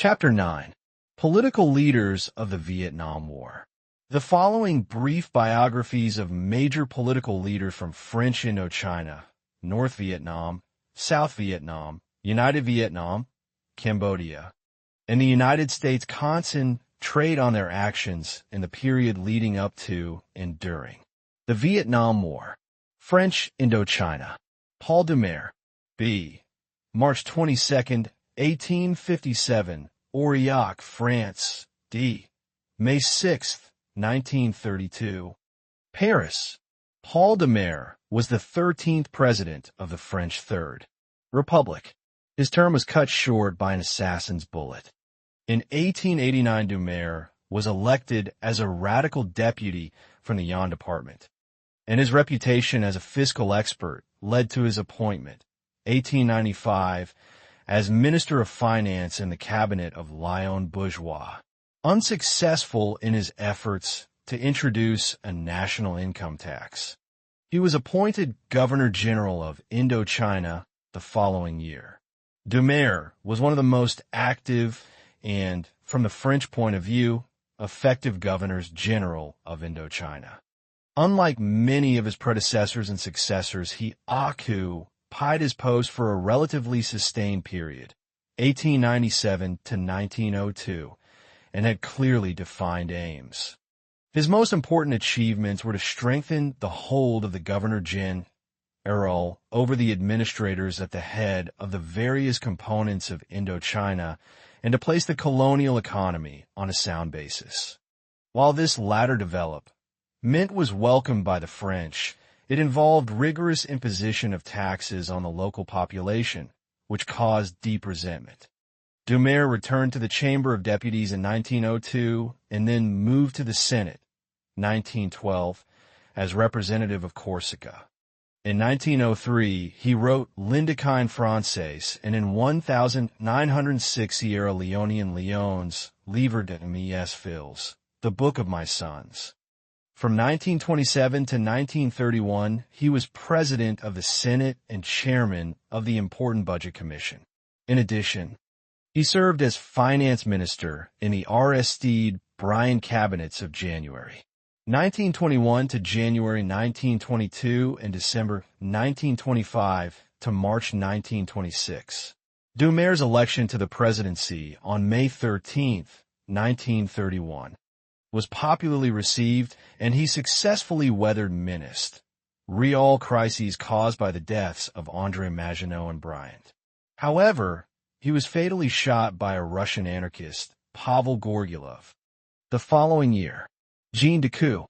Chapter 9. Political Leaders of the Vietnam War. The following brief biographies of major political leaders from French Indochina, North Vietnam, South Vietnam, United Vietnam, Cambodia, and the United States concentrate on their actions in the period leading up to and during the Vietnam War. French Indochina. Paul Doumer, B. March 22, 1857, Aurillac, France, D. May 6, 1932. Paris. Paul Doumer was the 13th president of the French Third Republic. His term was cut short by an assassin's bullet. In 1889, Doumer was elected as a radical deputy from the Yan Department, and his reputation as a fiscal expert led to his appointment, 1895, as Minister of Finance in the cabinet of Léon Bourgeois. Unsuccessful in his efforts to introduce a national income tax, he was appointed Governor-General of Indochina the following year. Doumer was one of the most active and, from the French point of view, effective governors-general of Indochina. Unlike many of his predecessors and successors, he occupied his post for a relatively sustained period, 1897 to 1902, and had clearly defined aims. His most important achievements were to strengthen the hold of the Governor-General over the administrators at the head of the various components of Indochina and to place the colonial economy on a sound basis. While this latter development was welcomed by the French, it involved rigorous imposition of taxes on the local population, which caused deep resentment. Doumer returned to the Chamber of Deputies in 1902 and then moved to the Senate, 1912, as representative of Corsica. In 1903, he wrote L'Indochine Française, and in 1906 Sierra Leonean Leone's Livre de mes fils, the Book of My Sons. From 1927 to 1931, he was president of the Senate and chairman of the important Budget Commission. In addition, he served as finance minister in the Aristide Briand cabinets of January 1921 to January 1922 and December 1925 to March 1926. Doumer's election to the presidency on May 13, 1931, was popularly received, and he successfully weathered real crises caused by the deaths of André Maginot and Briand. However, he was fatally shot by a Russian anarchist, Pavel Gorgulov. The following year, Jean Decoux,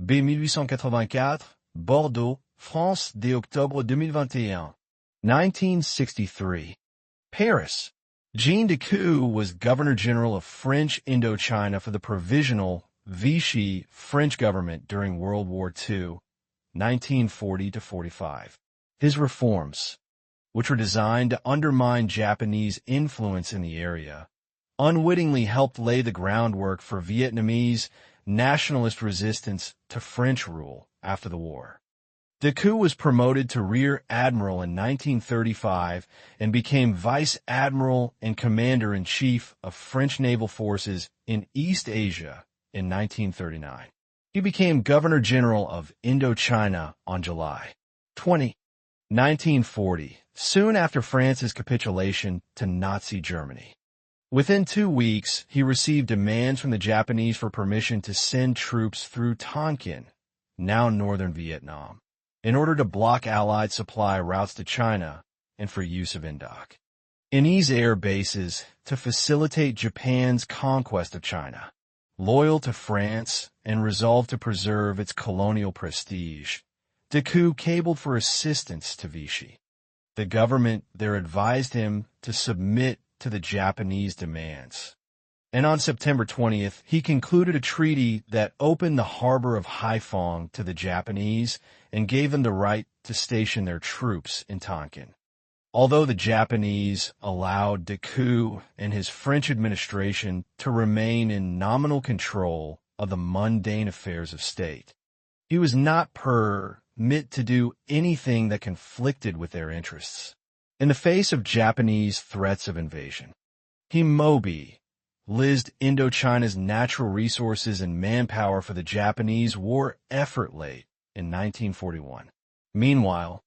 B. 1884, Bordeaux, France, de octobre 2021. 1963. Paris. Jean Decoux was Governor-General of French Indochina for the Provisional Vichy French government during World War II, 1940-45. His reforms, which were designed to undermine Japanese influence in the area, unwittingly helped lay the groundwork for Vietnamese nationalist resistance to French rule after the war. Decoux was promoted to Rear Admiral in 1935 and became Vice Admiral and Commander-in-Chief of French naval forces in East Asia in 1939. He became Governor-General of Indochina on July 20, 1940, soon after France's capitulation to Nazi Germany. Within 2 weeks, he received demands from the Japanese for permission to send troops through Tonkin, now northern Vietnam, in order to block Allied supply routes to China and for use of Indoc. In these air bases to facilitate Japan's conquest of China. Loyal to France and resolved to preserve its colonial prestige, Decoux cabled for assistance to Vichy. The government there advised him to submit to the Japanese demands. And on September 20th, he concluded a treaty that opened the harbor of Haiphong to the Japanese and gave them the right to station their troops in Tonkin. Although the Japanese allowed Decoux and his French administration to remain in nominal control of the mundane affairs of state, he was not permitted to do anything that conflicted with their interests. In the face of Japanese threats of invasion, he leased Indochina's natural resources and manpower for the Japanese war effort late in 1941. Meanwhile,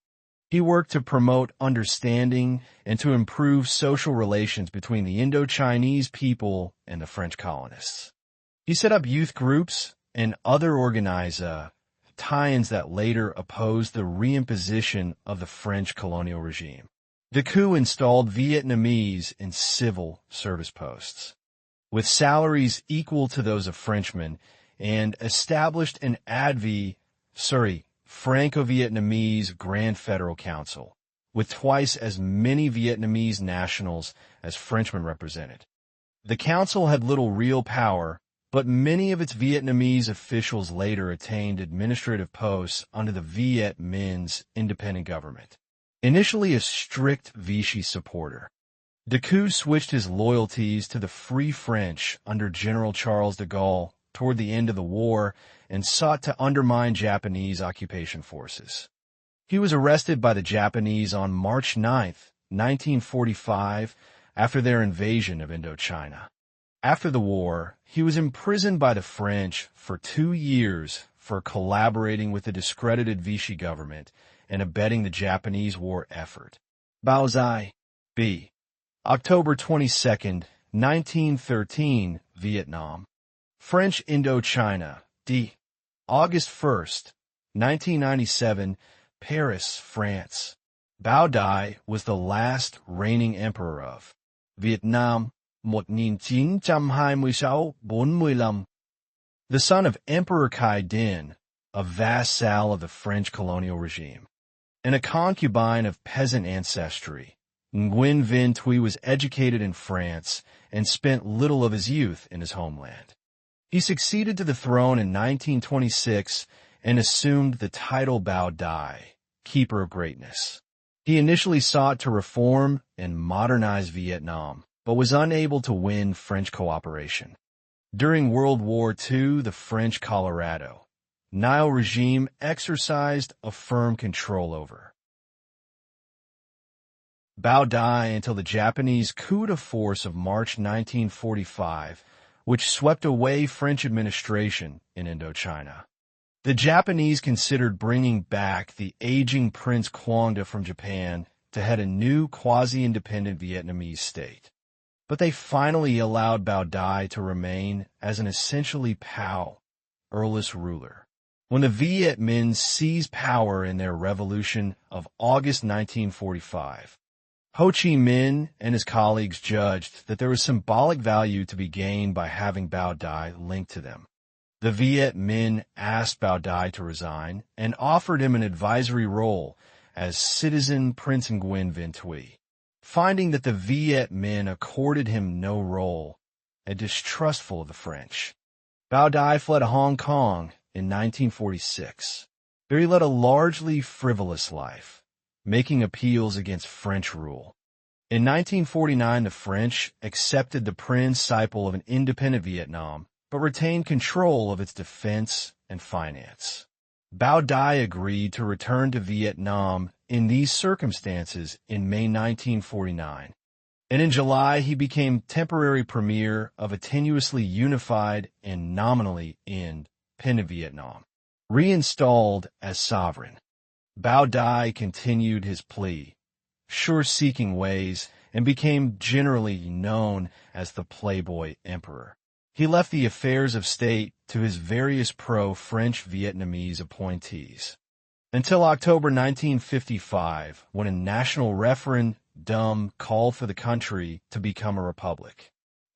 he worked to promote understanding and to improve social relations between the Indo-Chinese people and the French colonists. He set up youth groups and other organized tie-ins that later opposed the reimposition of the French colonial regime. The coup installed Vietnamese in civil service posts, with salaries equal to those of Frenchmen, and established an Franco-Vietnamese Grand Federal Council, with twice as many Vietnamese nationals as Frenchmen represented. The council had little real power, but many of its Vietnamese officials later attained administrative posts under the Viet Minh's independent government. Initially a strict Vichy supporter, Decoux switched his loyalties to the Free French under General Charles de Gaulle toward the end of the war and sought to undermine Japanese occupation forces. He was arrested by the Japanese on March 9, 1945, after their invasion of Indochina. After the war, he was imprisoned by the French for 2 years for collaborating with the discredited Vichy government and abetting the Japanese war effort. Bao Zai, B. October 22, 1913, Vietnam. French Indochina, D. August 1, 1997, Paris, France. Bao Dai was the last reigning emperor of Vietnam, 1926-45. The son of Emperor Kai Din, a vassal of the French colonial regime, and a concubine of peasant ancestry. Nguyen Vinh Thuy was educated in France and spent little of his youth in his homeland. He succeeded to the throne in 1926 and assumed the title Bao Dai, Keeper of Greatness. He initially sought to reform and modernize Vietnam, but was unable to win French cooperation. During World War II, the French Colorado Nile regime exercised a firm control over Bao Dai until the Japanese coup de force of March 1945, which swept away French administration in Indochina. The Japanese considered bringing back the aging Prince Quang from Japan to head a new quasi-independent Vietnamese state. But they finally allowed Bao Dai to remain as an essentially POW, earless ruler. When the Viet Minh seized power in their revolution of August 1945, Ho Chi Minh and his colleagues judged that there was symbolic value to be gained by having Bao Dai linked to them. The Viet Minh asked Bao Dai to resign and offered him an advisory role as citizen Prince Nguyen Vinh Thuy. Finding that the Viet Minh accorded him no role and distrustful of the French, Bao Dai fled to Hong Kong in 1946. There he led a largely frivolous life, making appeals against French rule. In 1949, the French accepted the principle of an independent Vietnam, but retained control of its defense and finance. Bao Dai agreed to return to Vietnam in these circumstances in May 1949, and in July he became temporary premier of a tenuously unified and nominally independent Vietnam. Reinstalled as sovereign, Bao Dai continued his plea, sure-seeking ways, and became generally known as the Playboy Emperor. He left the affairs of state to his various pro-French Vietnamese appointees, until October 1955, when a national referendum called for the country to become a republic.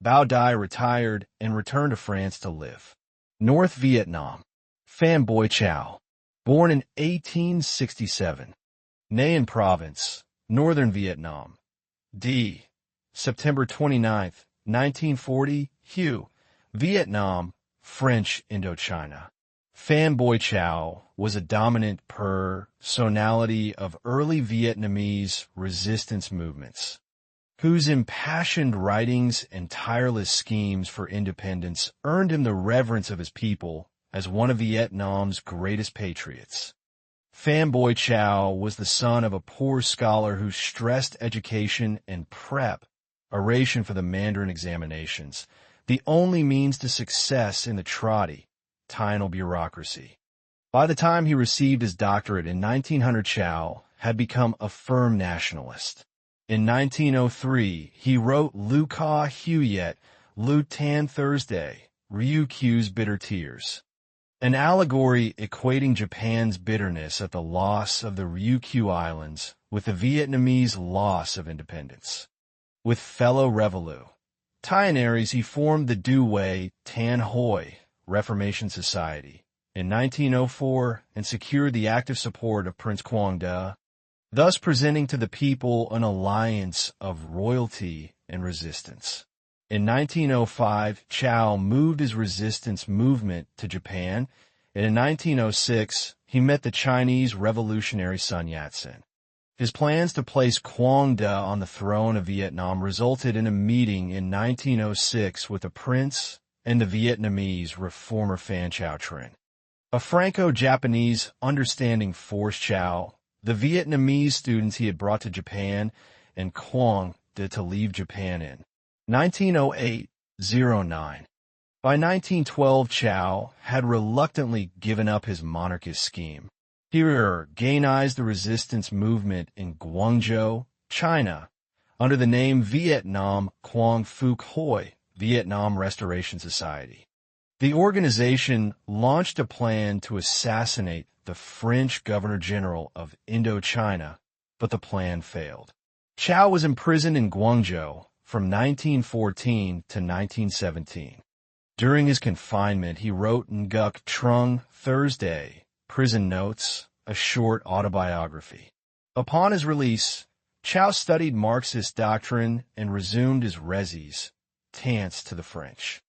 Bao Dai retired and returned to France to live. North Vietnam. Phan Boi Chau. Born in 1867. Nay Province, Northern Vietnam. D. September 29, 1940. Hue. Vietnam, French Indochina. Phan Boi Chau was a dominant personality of early Vietnamese resistance movements, whose impassioned writings and tireless schemes for independence earned him the reverence of his people as one of Vietnam's greatest patriots. Phan Boi Chau was the son of a poor scholar who stressed education and preparation for the Mandarin examinations, the only means to success in the troddy-tynal bureaucracy. By the time he received his doctorate in 1900, Chow had become a firm nationalist. In 1903, he wrote Lu Ka Huyet, Lu Tan Thursday, Ryukyu's Bitter Tears, an allegory equating Japan's bitterness at the loss of the Ryukyu Islands with the Vietnamese loss of independence. With fellow revolutionaries, he formed the Du Wei Tan Hoi Reformation Society in 1904 and secured the active support of Prince Quang De, thus presenting to the people an alliance of royalty and resistance. In 1905, Chow moved his resistance movement to Japan, and in 1906, he met the Chinese revolutionary Sun Yat-sen. His plans to place Quang De on the throne of Vietnam resulted in a meeting in 1906 with the prince and the Vietnamese reformer Phan Chau Trinh. A Franco-Japanese understanding forced Chow, the Vietnamese students he had brought to Japan, and Quang De to leave Japan in 1908-09. By 1912, Chow had reluctantly given up his monarchist scheme. He organized the resistance movement in Guangzhou, China, under the name Vietnam Quang Phuc Hoi, Vietnam Restoration Society. The organization launched a plan to assassinate the French Governor-General of Indochina, but the plan failed. Chow was imprisoned in Guangzhou from 1914 to 1917. During his confinement, he wrote Nguk Trung Thursday, Prison Notes, a short autobiography. Upon his release, Chow studied Marxist doctrine and resumed his resistance to the French.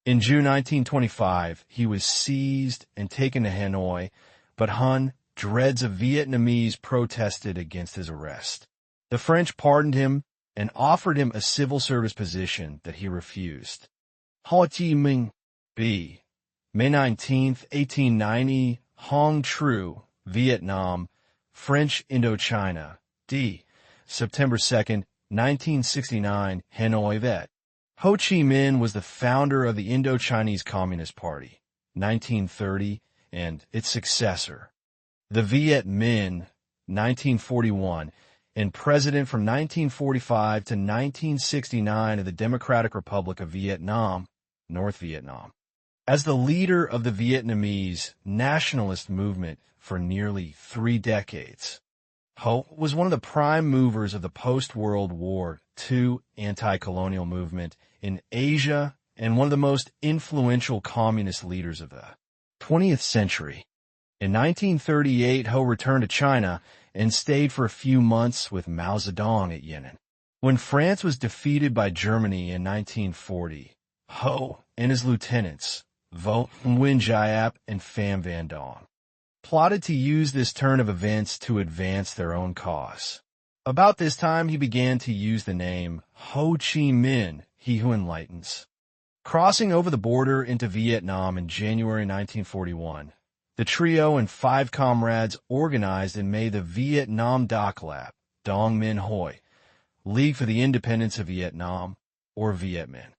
In June 1925, he was seized and taken to Hanoi, but hundreds of Vietnamese protested against his arrest. The French pardoned him and offered him a civil service position that he refused. Ho Chi Minh, B. May 19, 1890, Hong Tru, Vietnam, French Indochina, D. September 2, 1969, Hanoi, Viet. Ho Chi Minh was the founder of the Indochinese Communist Party, 1930, and its successor, the Viet Minh, 1941, and president from 1945 to 1969 of the Democratic Republic of Vietnam, North Vietnam. As the leader of the Vietnamese nationalist movement for nearly 3 decades, Ho was one of the prime movers of the post-World War II anti-colonial movement in Asia and one of the most influential communist leaders of the 20th century. In 1938, Ho returned to China and stayed for a few months with Mao Zedong at Yan'an. When France was defeated by Germany in 1940, Ho and his lieutenants, Vo Nguyen Giap and Pham Van Dong, plotted to use this turn of events to advance their own cause. About this time, he began to use the name Ho Chi Minh, He Who Enlightens. Crossing over the border into Vietnam in January 1941, the trio and 5 comrades organized and made the Vietnam Doc Lab, Dong Minh Hoi, League for the Independence of Vietnam, or Viet Minh.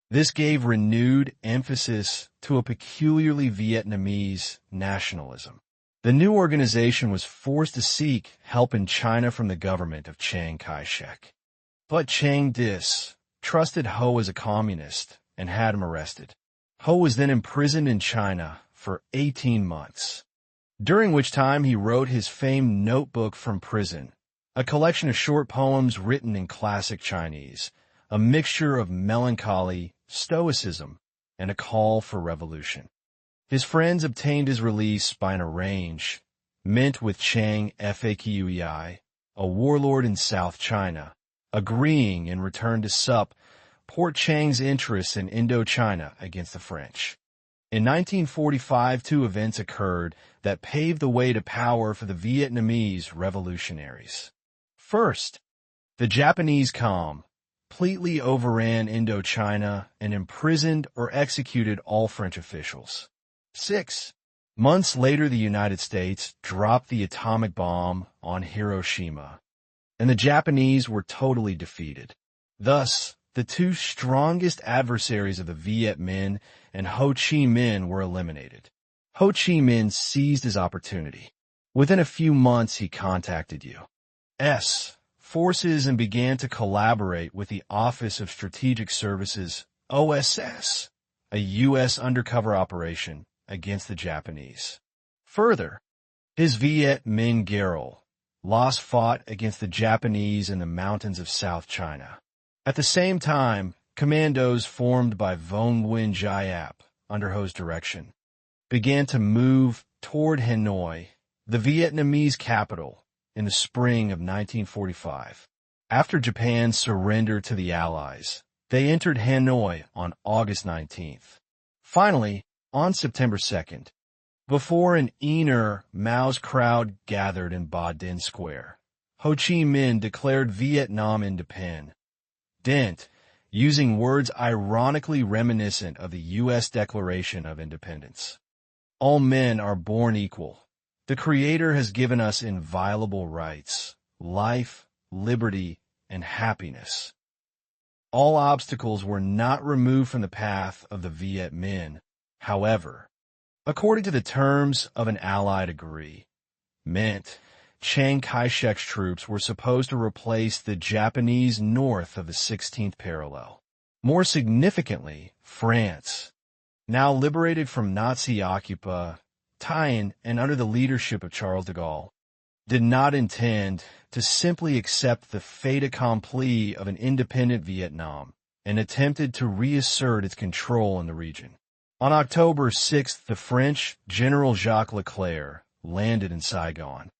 This gave renewed emphasis to a peculiarly Vietnamese nationalism. The new organization was forced to seek help in China from the government of Chiang Kai-shek. But Chiang distrusted Ho as a communist and had him arrested. Ho was then imprisoned in China for 18 months, during which time he wrote his famed Notebook from Prison, a collection of short poems written in classic Chinese, a mixture of melancholy, stoicism, and a call for revolution. His friends obtained his release by an arrangement with Chiang Faqui, a warlord in South China, agreeing in return to support Chiang's interests in Indochina against the French. In 1945, 2 events occurred that paved the way to power for the Vietnamese revolutionaries. First, the Japanese completely overran Indochina and imprisoned or executed all French officials. 6 months later, the United States dropped the atomic bomb on Hiroshima, and the Japanese were totally defeated. Thus, the two strongest adversaries of the Viet Minh and Ho Chi Minh were eliminated. Ho Chi Minh seized his opportunity. Within a few months, he contacted U.S. forces and began to collaborate with the Office of Strategic Services, OSS, a U.S. undercover operation against the Japanese. Further, his Viet Minh Guerrilla fought against the Japanese in the mountains of South China. At the same time, commandos formed by Vong Nguyen Giap, under Ho's direction, began to move toward Hanoi, the Vietnamese capital, in the spring of 1945. After Japan's surrender to the Allies, they entered Hanoi on August 19th. Finally, on September 2nd, before an inner Mao's crowd gathered in Ba Dinh Square, Ho Chi Minh declared Vietnam independent, using words ironically reminiscent of the U.S. Declaration of Independence. All men are born equal. The Creator has given us inviolable rights, life, liberty, and happiness. All obstacles were not removed from the path of the Viet Minh, however, according to the terms of an Allied agreement. Chiang Kai-shek's troops were supposed to replace the Japanese north of the 16th parallel. More significantly, France, now liberated from Nazi occupation and under the leadership of Charles de Gaulle, did not intend to simply accept the fait accompli of an independent Vietnam and attempted to reassert its control in the region. On October 6th, the French General Jacques Leclerc landed in Saigon,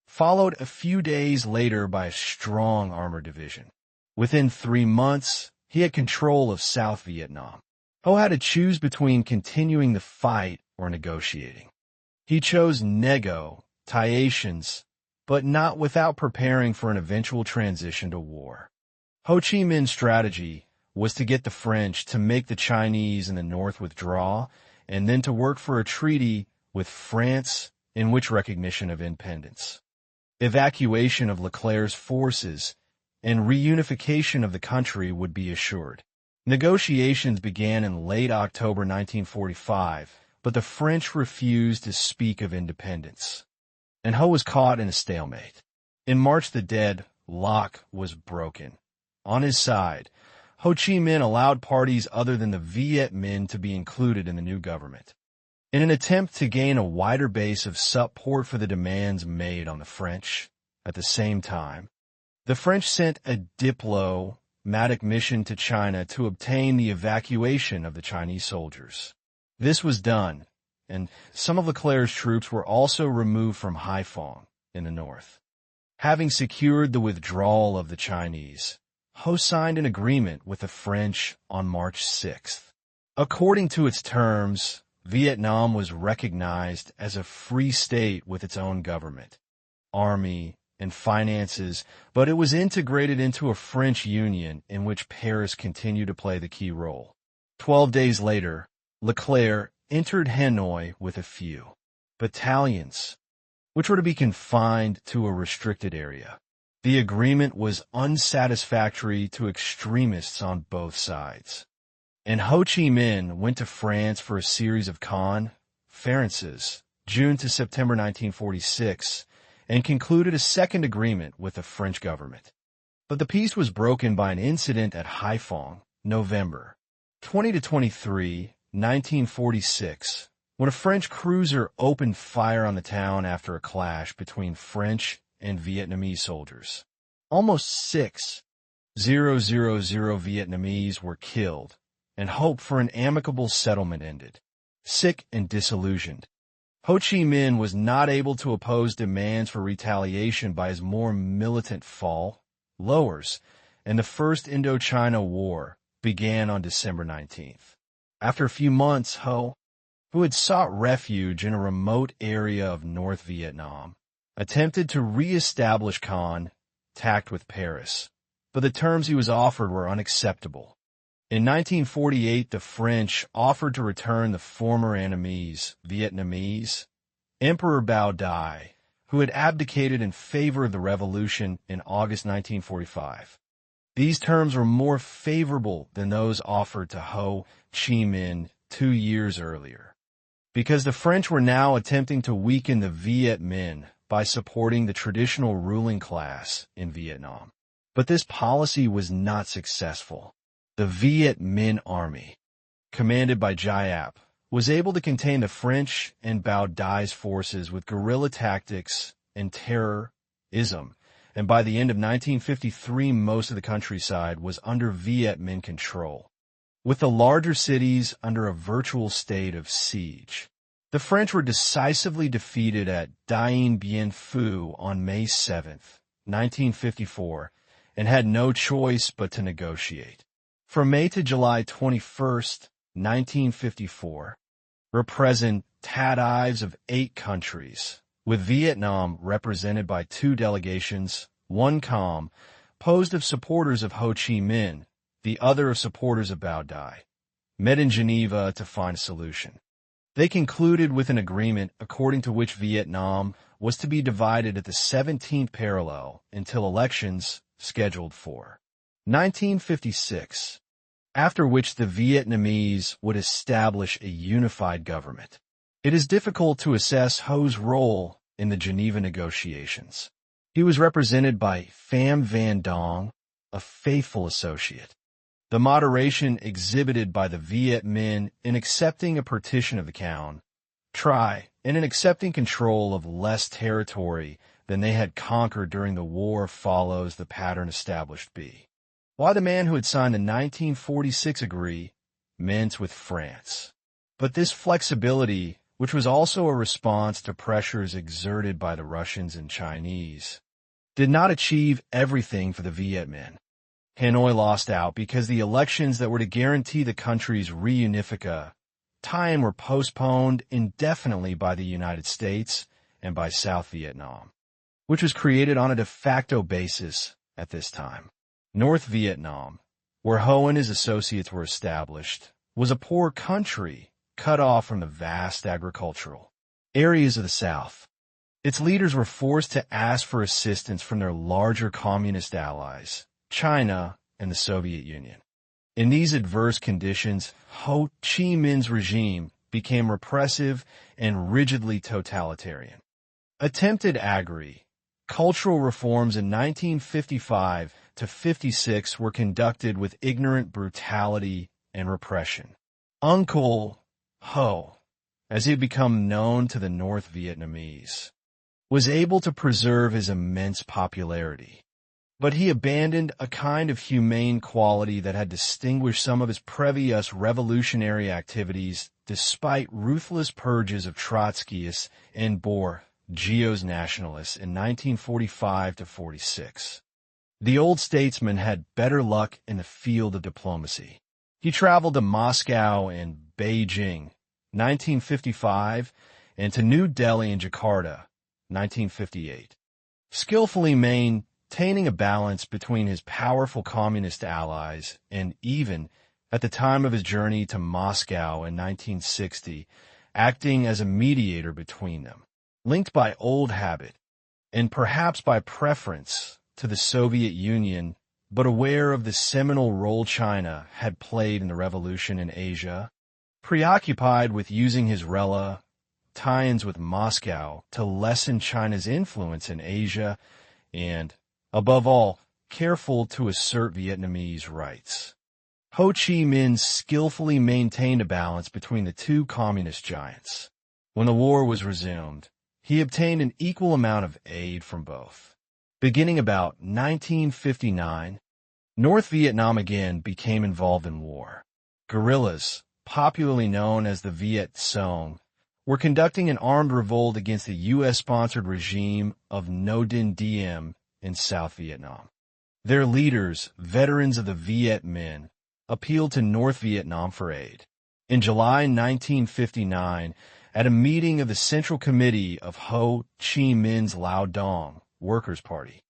followed a few days later by a strong armored division. Within 3 months, he had control of South Vietnam. Ho had to choose between continuing the fight or negotiating. He chose negotiations, but not without preparing for an eventual transition to war. Ho Chi Minh's strategy was to get the French to make the Chinese in the north withdraw, and then to work for a treaty with France in which recognition of independence, evacuation of Leclerc's forces, and reunification of the country would be assured. Negotiations began in late October 1945, but the French refused to speak of independence, and Ho was caught in a stalemate. In March, the deadlock was broken. On his side, Ho Chi Minh allowed parties other than the Viet Minh to be included in the new government. In an attempt to gain a wider base of support for the demands made on the French, at the same time, the French sent a diplomatic mission to China to obtain the evacuation of the Chinese soldiers. This was done, and some of Leclerc's troops were also removed from Haiphong in the north. Having secured the withdrawal of the Chinese, Ho signed an agreement with the French on March 6th. According to its terms, Vietnam was recognized as a free state with its own government, army, and finances, but it was integrated into a French Union in which Paris continued to play the key role. 12 days later, Leclerc entered Hanoi with a few battalions, which were to be confined to a restricted area. The agreement was unsatisfactory to extremists on both sides, and Ho Chi Minh went to France for a series of conferences, June to September 1946, and concluded a second agreement with the French government. But the peace was broken by an incident at Haiphong, November 20-23, 1946, when a French cruiser opened fire on the town after a clash between French and Vietnamese soldiers. Almost 6,000 Vietnamese were killed, and hope for an amicable settlement ended. Sick and disillusioned, Ho Chi Minh was not able to oppose demands for retaliation by his more militant followers, and the First Indochina War began on December 19th. After a few months, Ho, who had sought refuge in a remote area of North Vietnam, attempted to re-establish contact with Paris, but the terms he was offered were unacceptable. In 1948, the French offered to return the former enemies, Vietnamese, Emperor Bao Dai, who had abdicated in favor of the revolution in August 1945. These terms were more favorable than those offered to Ho Chi Minh 2 years earlier, because the French were now attempting to weaken the Viet Minh by supporting the traditional ruling class in Vietnam. But this policy was not successful. The Viet Minh army, commanded by Giap, was able to contain the French and Bao Dai's forces with guerrilla tactics and terrorism, and by the end of 1953 most of the countryside was under Viet Minh control, with the larger cities under a virtual state of siege. The French were decisively defeated at Dien Bien Phu on May 7, 1954, and had no choice but to negotiate. From May to July 21, 1954, representatives of 8 countries, with Vietnam represented by 2 delegations, one composed of supporters of Ho Chi Minh, the other of supporters of Bao Dai, met in Geneva to find a solution. They concluded with an agreement according to which Vietnam was to be divided at the 17th parallel until elections scheduled for 1956, after which the Vietnamese would establish a unified government. It is difficult to assess Ho's role in the Geneva negotiations. He was represented by Pham Van Dong, a faithful associate. The moderation exhibited by the Viet Minh in accepting a partition of the Quang Tri and in accepting control of less territory than they had conquered during the war follows the pattern established b. Why the man who had signed the 1946 agreement with France. But this flexibility, which was also a response to pressures exerted by the Russians and Chinese, did not achieve everything for the Viet Minh. Hanoi lost out because the elections that were to guarantee the country's reunification were postponed indefinitely by the United States and by South Vietnam, which was created on a de facto basis at this time. North Vietnam, where Ho and his associates were established, was a poor country cut off from the vast agricultural areas of the South. Its leaders were forced to ask for assistance from their larger communist allies, China and the Soviet Union. In these adverse conditions, Ho Chi Minh's regime became repressive and rigidly totalitarian. Attempted agricultural reforms in 1955 to 56 were conducted with ignorant brutality and repression. Uncle Ho, as he had become known to the North Vietnamese, was able to preserve his immense popularity. But he abandoned a kind of humane quality that had distinguished some of his previous revolutionary activities despite ruthless purges of Trotskyists and Bourgeois nationalists in 1945 to 46. The old statesman had better luck in the field of diplomacy. He traveled to Moscow and Beijing, 1955, and to New Delhi and Jakarta, 1958, skillfully maintaining a balance between his powerful communist allies and even, at the time of his journey to Moscow in 1960, acting as a mediator between them, linked by old habit, and perhaps by preference to the Soviet Union, but aware of the seminal role China had played in the revolution in Asia, preoccupied with using his tie-ins with Moscow to lessen China's influence in Asia, and, above all, careful to assert Vietnamese rights. Ho Chi Minh skillfully maintained a balance between the two communist giants. When the war was resumed, he obtained an equal amount of aid from both. Beginning about 1959, North Vietnam again became involved in war. Guerrillas, popularly known as the Viet Cong, were conducting an armed revolt against the U.S.-sponsored regime of Ngo Dinh Diem in South Vietnam. Their leaders, veterans of the Viet Minh, appealed to North Vietnam for aid. In July 1959, at a meeting of the Central Committee of Ho Chi Minh's Lao Dong Workers' Party,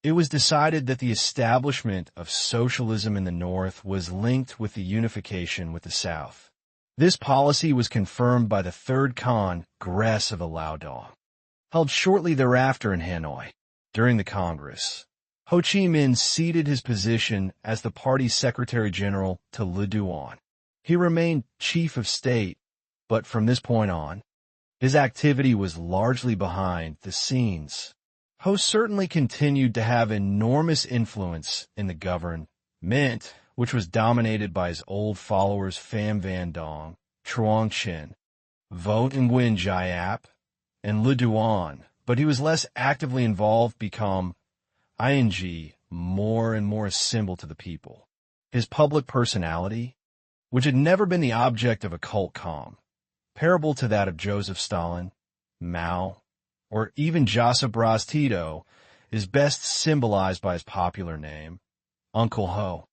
it was decided that the establishment of socialism in the North was linked with the unification with the South. This policy was confirmed by the Third Congress of the Lao Dong, held shortly thereafter in Hanoi. During the Congress, Ho Chi Minh ceded his position as the party's secretary-general to Le Duan. He remained chief of state, but from this point on, his activity was largely behind the scenes. Ho certainly continued to have enormous influence in the government, which was dominated by his old followers Pham Van Dong, Truong Chin, Vo Nguyen Giap, and Le Duan, but he was less actively involved, become ing more and more a symbol to the people. His public personality, which had never been the object of a cult comparable to that of Joseph Stalin, Mao, or even Josip Broz Tito, is best symbolized by his popular name, Uncle Ho.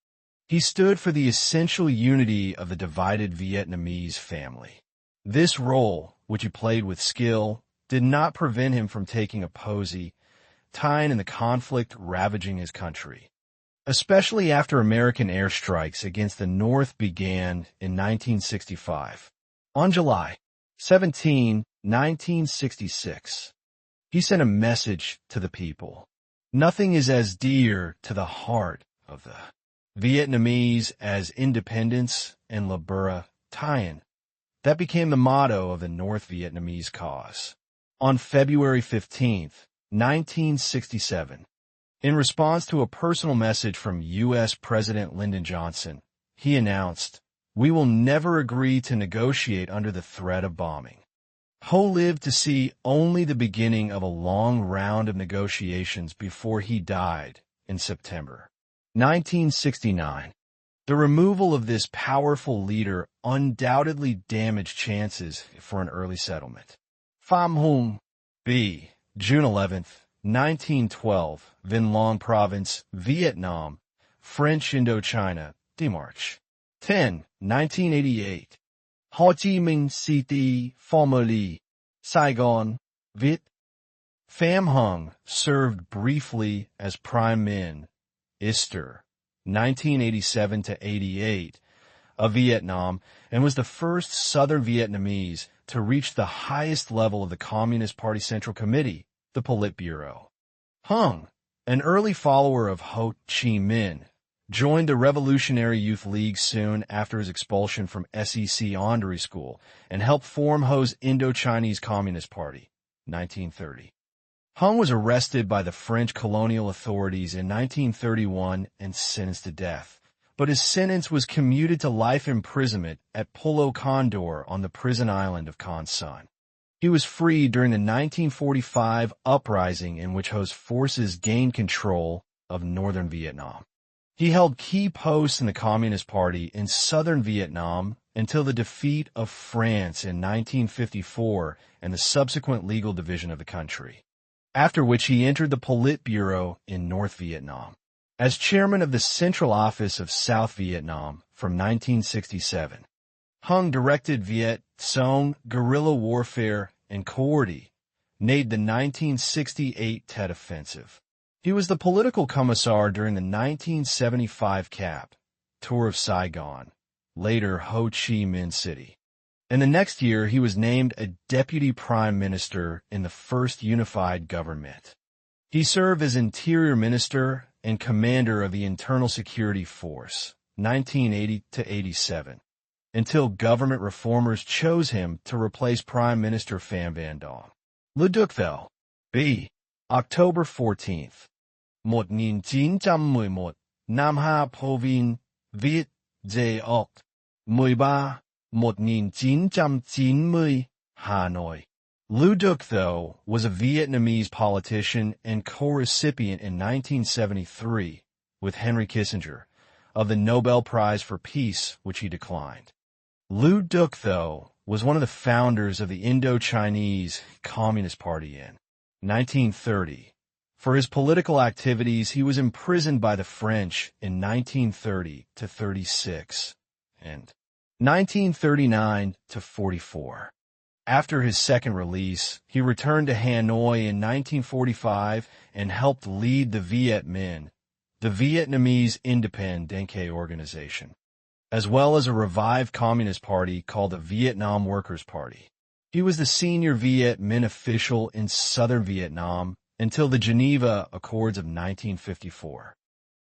He stood for the essential unity of the divided Vietnamese family. This role, which he played with skill, did not prevent him from taking a posy, tying in the conflict ravaging his country. Especially after American airstrikes against the North began in 1965. On July 17, 1966, he sent a message to the people. Nothing is as dear to the heart of the Vietnamese as independence and liberation. That became the motto of the North Vietnamese cause. On February 15, 1967, in response to a personal message from U.S. President Lyndon Johnson, he announced, "We will never agree to negotiate under the threat of bombing." Ho lived to see only the beginning of a long round of negotiations before he died in September 1969. The removal of this powerful leader undoubtedly damaged chances for an early settlement. Pham Hung B. June 11, 1912, Vinh Long Province, Vietnam, French Indochina, March 10, 1988. Ho Chi Minh City, formerly Saigon, Viet. Pham Hung served briefly as Prime Minister, 1987 to 88, of Vietnam, and was the first Southern Vietnamese to reach the highest level of the Communist Party Central Committee, the Politburo. Hung, an early follower of Ho Chi Minh, joined the Revolutionary Youth League soon after his expulsion from SEC André School and helped form Ho's Indochinese Communist Party, 1930. Hung was arrested by the French colonial authorities in 1931 and sentenced to death, but his sentence was commuted to life imprisonment at Pulo Condor on the prison island of Con Son. He was freed during the 1945 uprising in which Ho's forces gained control of northern Vietnam. He held key posts in the Communist Party in southern Vietnam until the defeat of France in 1954 and the subsequent legal division of the country, after which he entered the Politburo in North Vietnam. As chairman of the Central Office of South Vietnam from 1967, Hung directed Viet Cong guerrilla warfare and coordinated the 1968 Tet Offensive. He was the political commissar during the 1975 CAP tour of Saigon, later Ho Chi Minh City. And the next year, he was named a deputy prime minister in the first unified government. He served as interior minister and commander of the Internal Security Force, 1980 to 87, until government reformers chose him to replace Prime Minister Pham Van Dong. Le Duc Tho, B. October 14th, 1911, Nam Ha Province, Viet Giai Oct, 13, 1990, Hanoi. Le Duc Tho was a Vietnamese politician and co-recipient in 1973, with Henry Kissinger, of the Nobel Prize for Peace, which he declined. Le Duc Tho was one of the founders of the Indochinese Communist Party in 1930. For his political activities, he was imprisoned by the French in 1930 to 36 and 1939 to 44. After his second release, he returned to Hanoi in 1945 and helped lead the Viet Minh, the Vietnamese Independence organization, as well as a revived communist party called the Vietnam Workers' Party. He was the senior Viet Minh official in southern Vietnam until the Geneva Accords of 1954.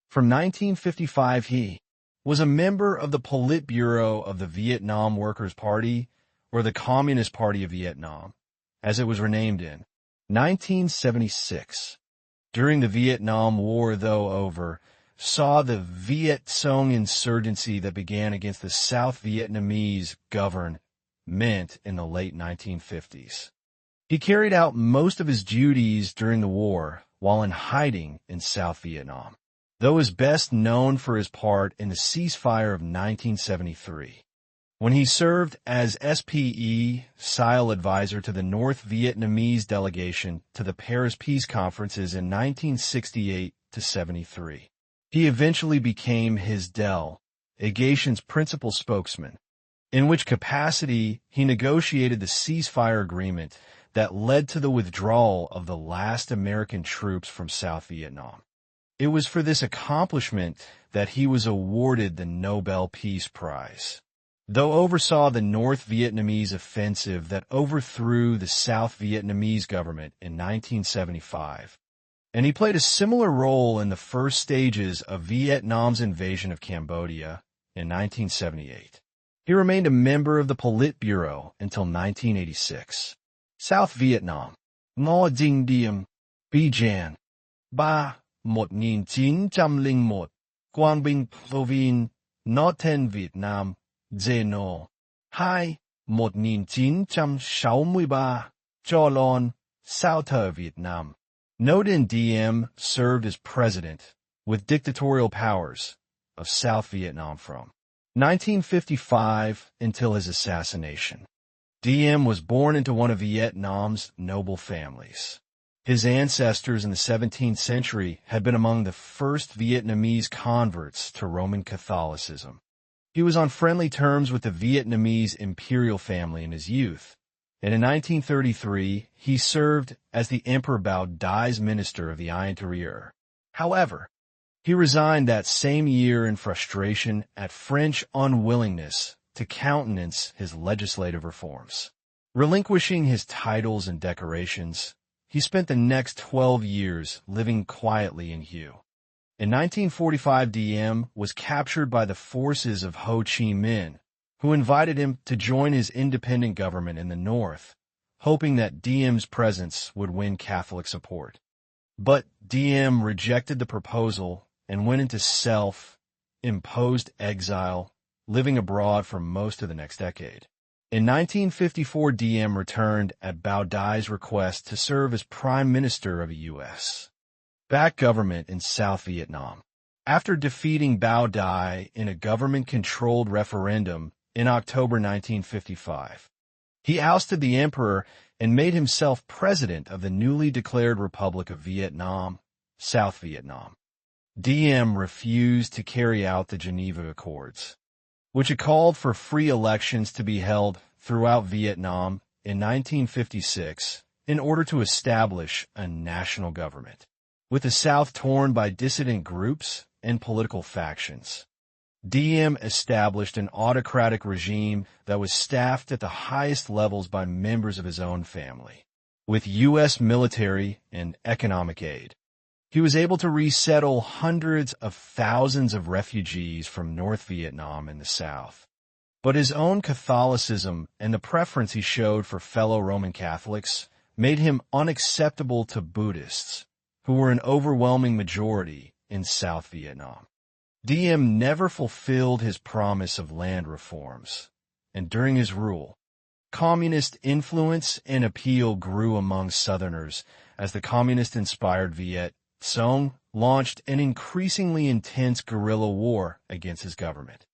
From 1955 he was a member of the Politburo of the Vietnam Workers' Party, or the Communist Party of Vietnam, as it was renamed in 1976. During the Vietnam War, though over, saw the Viet Cong insurgency that began against the South Vietnamese government in the late 1950s. He carried out most of his duties during the war while in hiding in South Vietnam, though is best known for his part in the ceasefire of 1973, when he served as SPE SILE advisor to the North Vietnamese delegation to the Paris Peace Conferences in 1968 to 73. He eventually became his delegation's principal spokesman, in which capacity he negotiated the ceasefire agreement that led to the withdrawal of the last American troops from South Vietnam. It was for this accomplishment that he was awarded the Nobel Peace Prize. Though oversaw the North Vietnamese offensive that overthrew the South Vietnamese government in 1975, and he played a similar role in the first stages of Vietnam's invasion of Cambodia in 1978. He remained a member of the Politburo until 1986. South Vietnam, Ngo Dinh Diem, Bi Jan, Ba, 1901, Quang Binh Provin, Northern Vietnam, Zeno, Hai, 1963, Cho Lon, South Vietnam. Ngo Diem served as president, with dictatorial powers, of South Vietnam from 1955 until his assassination. Diem was born into one of Vietnam's noble families. His ancestors in the 17th century had been among the first Vietnamese converts to Roman Catholicism. He was on friendly terms with the Vietnamese imperial family in his youth, and in 1933 he served as the Emperor Bao Dai's minister of the Interior. However, he resigned that same year in frustration at French unwillingness to countenance his legislative reforms. Relinquishing his titles and decorations, he spent the next 12 years living quietly in Hue. In 1945, Diem was captured by the forces of Ho Chi Minh, who invited him to join his independent government in the north, hoping that Diem's presence would win Catholic support. But Diem rejected the proposal and went into self-imposed exile, living abroad for most of the next decade. In 1954, Diem returned at Bao Dai's request to serve as Prime Minister of a U.S.-backed government in South Vietnam. After defeating Bao Dai in a government-controlled referendum in October 1955, he ousted the emperor and made himself president of the newly declared Republic of Vietnam, South Vietnam. Diem refused to carry out the Geneva Accords, which had called for free elections to be held throughout Vietnam in 1956 in order to establish a national government, with the South torn by dissident groups and political factions. Diem established an autocratic regime that was staffed at the highest levels by members of his own family, with U.S. military and economic aid. He was able to resettle hundreds of thousands of refugees from North Vietnam in the South. But his own Catholicism and the preference he showed for fellow Roman Catholics made him unacceptable to Buddhists, who were an overwhelming majority in South Vietnam. Diem never fulfilled his promise of land reforms, and during his rule, communist influence and appeal grew among Southerners as the communist-inspired Viet Cong launched an increasingly intense guerrilla war against his government.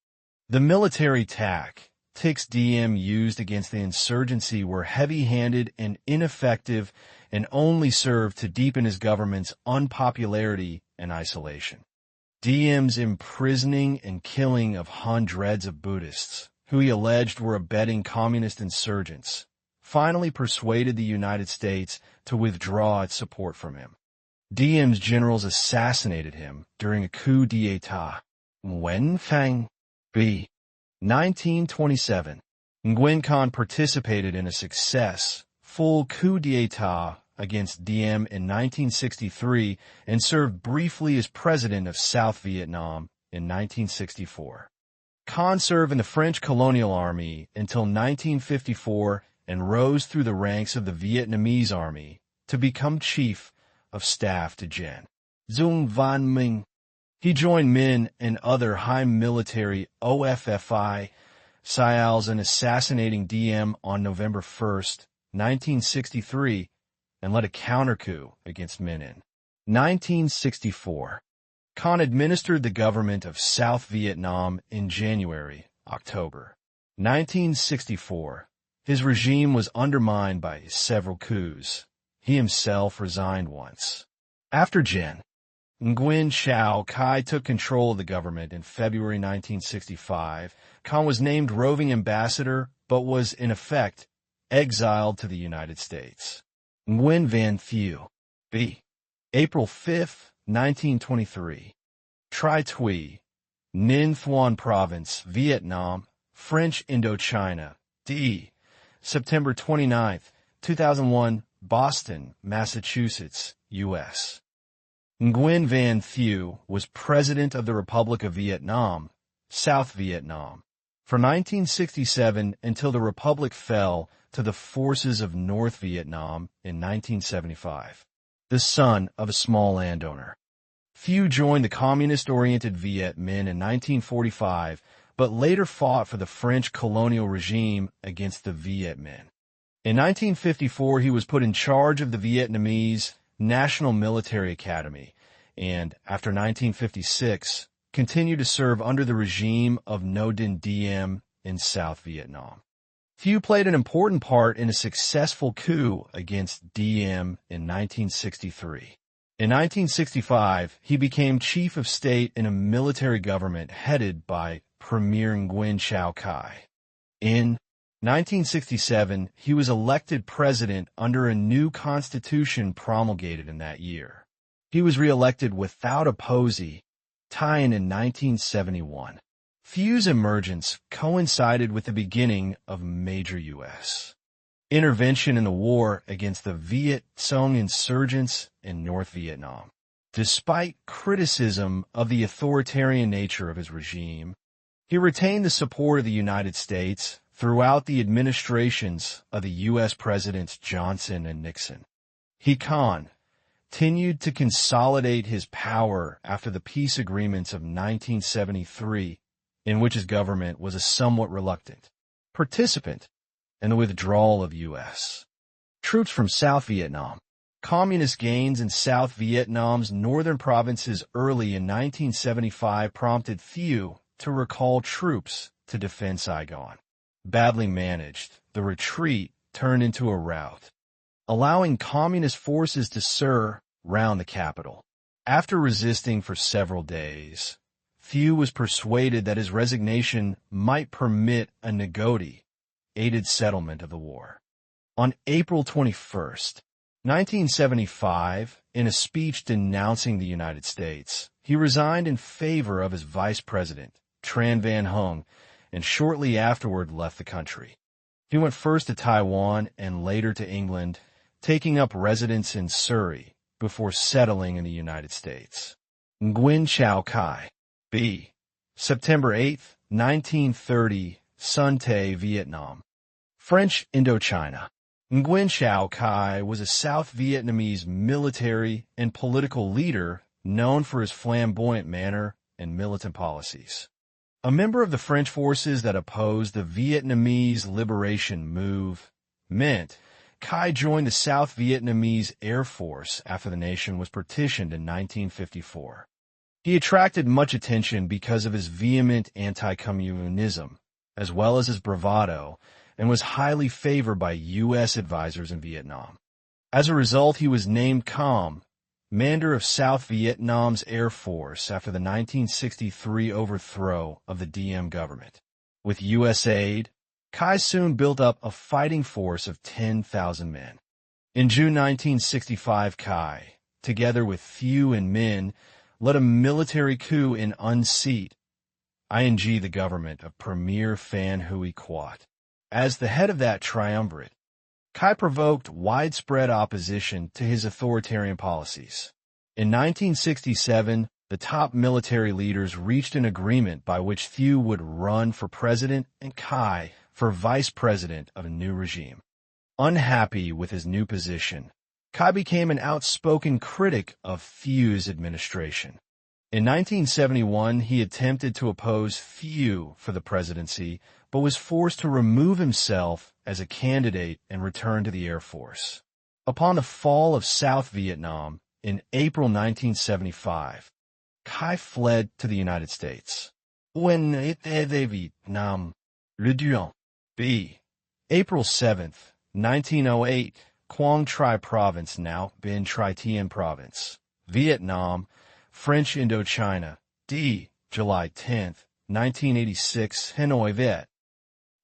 The military tactics Diem used against the insurgency were heavy-handed and ineffective and only served to deepen his government's unpopularity and isolation. Diem's imprisoning and killing of hundreds of Buddhists, who he alleged were abetting communist insurgents, finally persuaded the United States to withdraw its support from him. Diem's generals assassinated him during a coup d'état. Nguyen Phang b. 1927. Nguyen Khan participated in a successful coup d'état against Diem in 1963 and served briefly as president of South Vietnam in 1964. Khan served in the French colonial army until 1954 and rose through the ranks of the Vietnamese army to become chief of staff to Gen. Dung Van Minh. He joined Minh and other high military OFFI SIALs in assassinating Diem on November 1, 1963, and led a counter-coup against Minh in 1964. Khan administered the government of South Vietnam in January-October 1964. His regime was undermined by several coups. He himself resigned once. After Gen. Nguyen Chao Kai took control of the government in February 1965. Khan was named roving ambassador, but was, in effect, exiled to the United States. Nguyen Van Thieu. B. April 5, 1923. Tri Thuy, Ninh Thuan Province, Vietnam, French Indochina. D. September 29, 2001, Boston, Massachusetts, U.S. Nguyen Van Thieu was President of the Republic of Vietnam, South Vietnam, from 1967 until the Republic fell to the forces of North Vietnam in 1975. The son of a small landowner. Thieu joined the communist-oriented Viet Minh in 1945, but later fought for the French colonial regime against the Viet Minh. In 1954, he was put in charge of the Vietnamese National Military Academy, and after 1956, continued to serve under the regime of Ngo Dinh Diem in South Vietnam. Thieu played an important part in a successful coup against Diem in 1963. In 1965, he became chief of state in a military government headed by Premier Nguyen Chao Kai. In 1967, he was elected president under a new constitution promulgated in that year. He was re-elected without opposing, tying in 1971. Thieu's emergence coincided with the beginning of major U.S. intervention in the war against the Viet Cong insurgents in North Vietnam. Despite criticism of the authoritarian nature of his regime, he retained the support of the United States throughout the administrations of the U.S. Presidents Johnson and Nixon. He continued to consolidate his power after the peace agreements of 1973, in which his government was a somewhat reluctant participant in the withdrawal of U.S. troops from South Vietnam. Communist gains in South Vietnam's northern provinces early in 1975 prompted Thieu to recall troops to defend Saigon. Badly managed, the retreat turned into a rout, allowing communist forces to surround the capital. After resisting for several days, Thieu was persuaded that his resignation might permit a negotiated settlement of the war. On April 21, 1975, in a speech denouncing the United States, he resigned in favor of his vice president, Tran Van Hung, and shortly afterward left the country. He went first to Taiwan and later to England, taking up residence in Surrey before settling in the United States. Nguyen Chao Kai. B. September 8, 1930, Son Tay, Vietnam. French Indochina. Nguyen Chao Kai was a South Vietnamese military and political leader known for his flamboyant manner and militant policies. A member of the French forces that opposed the Vietnamese Liberation Movement, Kai joined the South Vietnamese Air Force after the nation was partitioned in 1954. He attracted much attention because of his vehement anti-communism, as well as his bravado, and was highly favored by U.S. advisors in Vietnam. As a result, he was named Commander of South Vietnam's Air Force after the 1963 overthrow of the Diem government. With U.S. aid, Kai soon built up a fighting force of 10,000 men. In June 1965, Kai, together with Thieu and Minh, led a military coup in unseat the government of Premier Phan Huy Quat. As the head of that triumvirate, Cai provoked widespread opposition to his authoritarian policies. In 1967, the top military leaders reached an agreement by which Thieu would run for president and Cai for vice president of a new regime. Unhappy with his new position, Cai became an outspoken critic of Thieu's administration. In 1971, he attempted to oppose Thieu for the presidency, but was forced to remove himself as a candidate and return to the Air Force. Upon the fall of South Vietnam in April 1975, Cai fled to the United States. When était Vietnam, le Duan. B. April 7th, 1908, Quang Tri Province, now Binh Tri Tien Province, Vietnam, French Indochina. D. July 10th, 1986, Hanoi, Viet.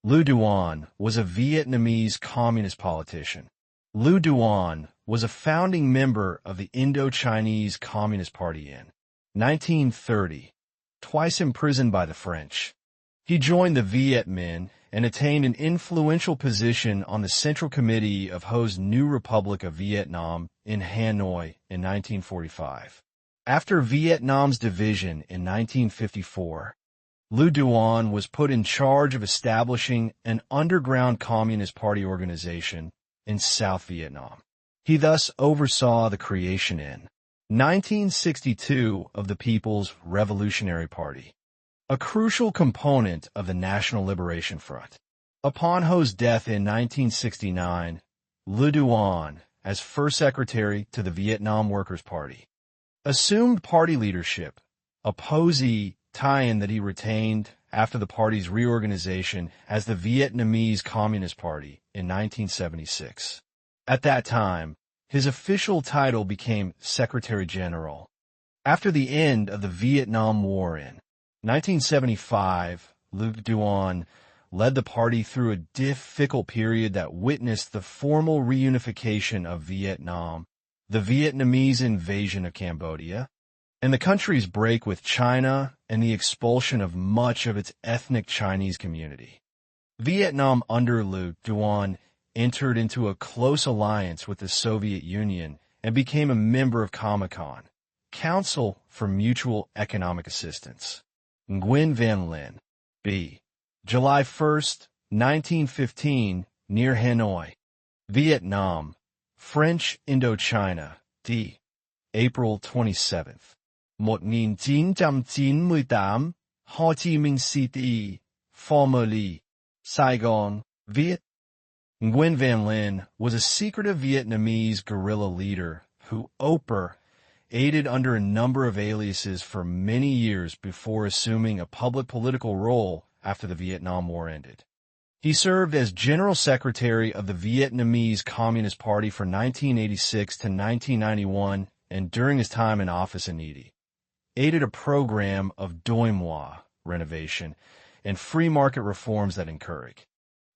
Le Duan was a Vietnamese communist politician. Le Duan was a founding member of the Indochinese Communist Party in 1930, twice imprisoned by the French. He joined the Viet Minh and attained an influential position on the Central Committee of Ho's New Republic of Vietnam in Hanoi in 1945. After Vietnam's division in 1954, Le Duan was put in charge of establishing an underground Communist Party organization in South Vietnam. He thus oversaw the creation in 1962 of the People's Revolutionary Party, a crucial component of the National Liberation Front. Upon Ho's death in 1969, Le Duan, as first secretary to the Vietnam Workers' Party, assumed party leadership, a posy tie-in that he retained after the party's reorganization as the Vietnamese Communist Party in 1976. At that time, his official title became Secretary General. After the end of the Vietnam War in 1975, Le Duan led the party through a difficult period that witnessed the formal reunification of Vietnam, the Vietnamese invasion of Cambodia, and the country's break with China and the expulsion of much of its ethnic Chinese community. Vietnam under Le Duan entered into a close alliance with the Soviet Union and became a member of Comecon, Council for Mutual Economic Assistance. Nguyen Van Linh, B. July 1st, 1915, near Hanoi, Vietnam, French Indochina. D. April 27th, 1998, Ho Chi Minh City, formerly Saigon, Viet. Nguyen Van Linh was a secretive Vietnamese guerrilla leader who aided under a number of aliases for many years before assuming a public political role after the Vietnam War ended. He served as General Secretary of the Vietnamese Communist Party from 1986 to 1991, and during his time in office in Haiti, aided a program of Doi Moi renovation and free market reforms that encouraged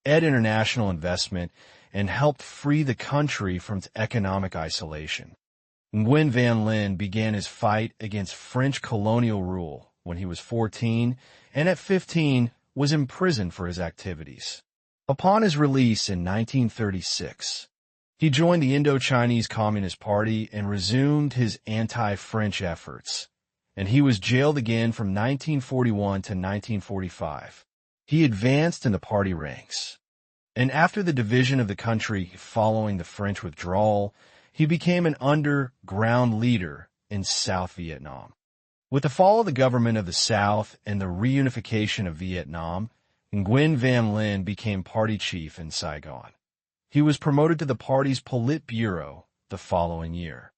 international investment and helped free the country from its economic isolation. Nguyen Van Linh began his fight against French colonial rule when he was 14, and at 15 was imprisoned for his activities. Upon his release in 1936, he joined the Indochinese Communist Party and resumed his anti-French efforts, and he was jailed again from 1941 to 1945. He advanced in the party ranks, and after the division of the country following the French withdrawal, he became an underground leader in South Vietnam. With the fall of the government of the South and the reunification of Vietnam, Nguyen Van Linh became party chief in Saigon. He was promoted to the party's Politburo the following year.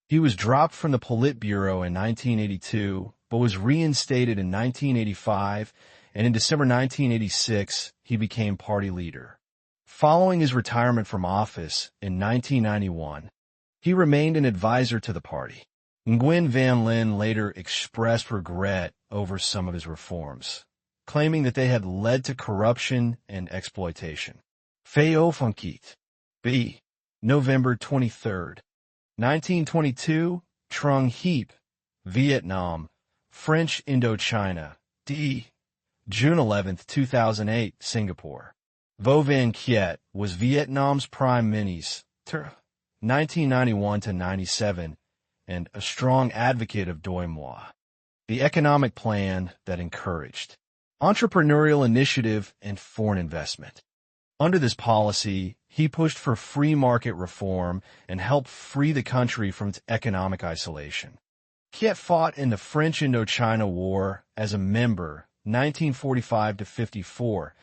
He was dropped from the Politburo in 1982, but was reinstated in 1985, and in December 1986, he became party leader. Following his retirement from office in 1991, he remained an advisor to the party. Nguyen Van Linh later expressed regret over some of his reforms, claiming that they had led to corruption and exploitation. Pheo Phan Khiet. B. November 23, 1922, Trung Hiep, Vietnam, French Indochina. D. June 11, 2008, Singapore, Vo Van Kiet was Vietnam's prime minister 1991 to 97 and a strong advocate of Doi Moi, the economic plan that encouraged entrepreneurial initiative and foreign investment. Under this policy, he pushed for free market reform and helped free the country from its economic isolation. Kiet fought in the French Indochina War as a member, 1945 to 54,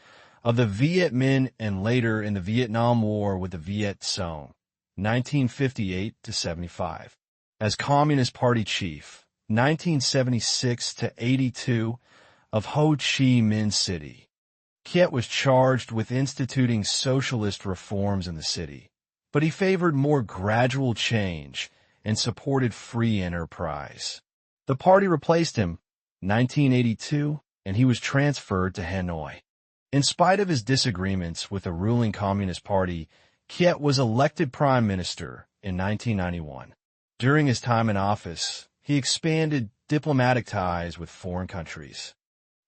of the Viet Minh and later in the Vietnam War with the Viet Cong, 1958 to 75. As Communist Party chief, 1976 to 82, of Ho Chi Minh City. Kiet was charged with instituting socialist reforms in the city, but he favored more gradual change and supported free enterprise. The party replaced him, 1982, and he was transferred to Hanoi. In spite of his disagreements with the ruling Communist Party, Kiet was elected prime minister in 1991. During his time in office, he expanded diplomatic ties with foreign countries.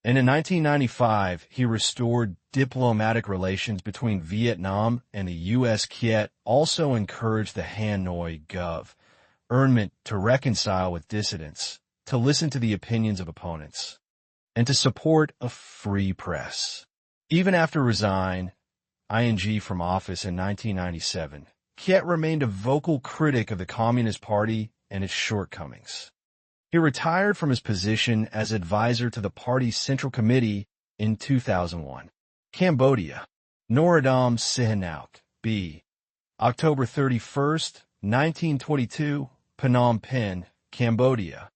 And in 1995, he restored diplomatic relations between Vietnam and the U.S. Kiet also encouraged the Hanoi government to reconcile with dissidents, to listen to the opinions of opponents, and to support a free press. Even after resigning from office in 1997, Kiet remained a vocal critic of the Communist Party and its shortcomings. He retired from his position as advisor to the party's Central Committee in 2001. Cambodia. Norodom Sihanouk, B. October 31, 1922, Phnom Penh, Cambodia.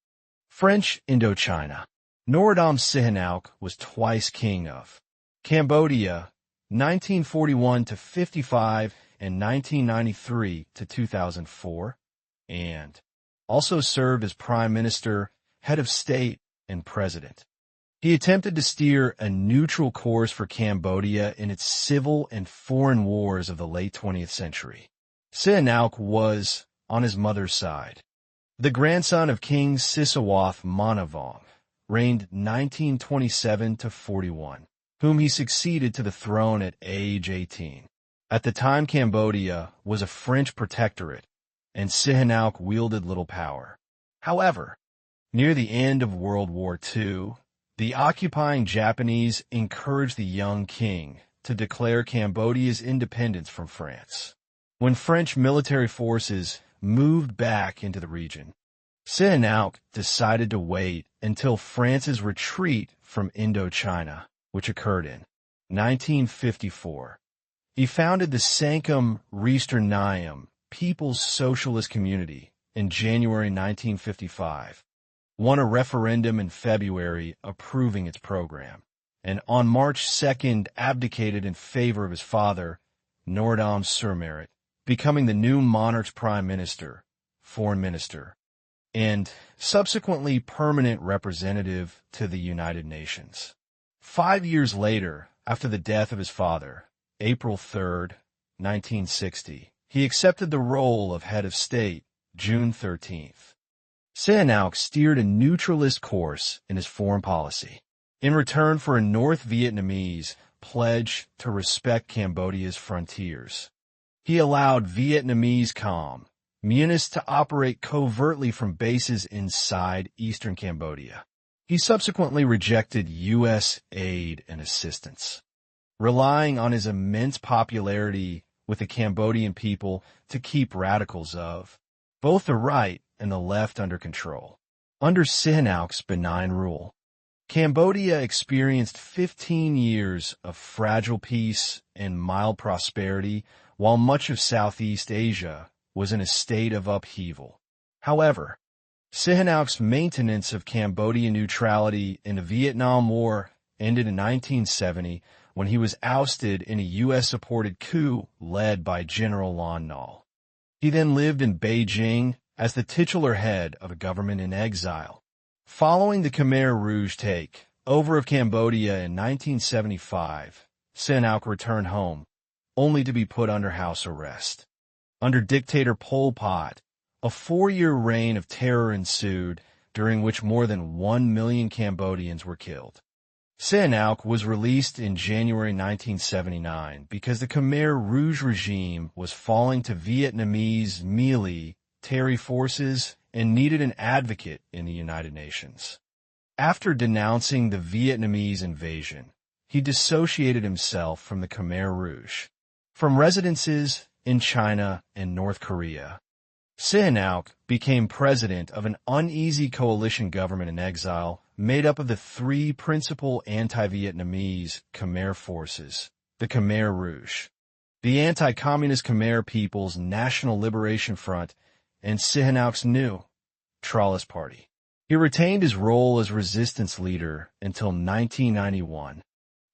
French Indochina. Norodom Sihanouk was twice king of Cambodia, 1941 to 55 and 1993 to 2004, and also served as prime minister, head of state, and president. He attempted to steer a neutral course for Cambodia in its civil and foreign wars of the late 20th century. Sihanouk was, on his mother's side, the grandson of King Sisawath Manavong, reigned 1927 to 41, whom he succeeded to the throne at age 18. At the time, Cambodia was a French protectorate, and Sihanouk wielded little power. However, near the end of World War II, the occupying Japanese encouraged the young king to declare Cambodia's independence from France. When French military forces moved back into the region, Sihanouk decided to wait until France's retreat from Indochina, which occurred in 1954. He founded the Sangkum Resternayam People's Socialist Community in January 1955, won a referendum in February approving its program, and on March 2nd abdicated in favor of his father, Norodom Sihanouk, becoming the new monarch's prime minister, foreign minister, and subsequently permanent representative to the United Nations. 5 years later, after the death of his father, April 3rd, 1960, he accepted the role of head of state, June 13th. Sihanouk steered a neutralist course in his foreign policy, in return for a North Vietnamese pledge to respect Cambodia's frontiers. He allowed Vietnamese communists to operate covertly from bases inside eastern Cambodia. He subsequently rejected U.S. aid and assistance, relying on his immense popularity with the Cambodian people to keep radicals of both the right and the left under control. Under Sihanouk's benign rule, Cambodia experienced 15 years of fragile peace and mild prosperity, while much of Southeast Asia was in a state of upheaval. However, Sihanouk's maintenance of Cambodian neutrality in the Vietnam War ended in 1970 when he was ousted in a U.S.-supported coup led by General Lon Nol. He then lived in Beijing as the titular head of a government in exile. Following the Khmer Rouge take over of Cambodia in 1975, Sihanouk returned home, only to be put under house arrest. Under dictator Pol Pot, a 4-year reign of terror ensued, during which more than 1 million Cambodians were killed. Sihanouk was released in January 1979 because the Khmer Rouge regime was falling to Vietnamese military forces and needed an advocate in the United Nations. After denouncing the Vietnamese invasion, he dissociated himself from the Khmer Rouge, from residences in China and North Korea. Sihanouk became president of an uneasy coalition government in exile made up of the three principal anti-Vietnamese Khmer forces, the Khmer Rouge, the anti-communist Khmer People's National Liberation Front, and Sihanouk's new Tralist Party. He retained his role as resistance leader until 1991,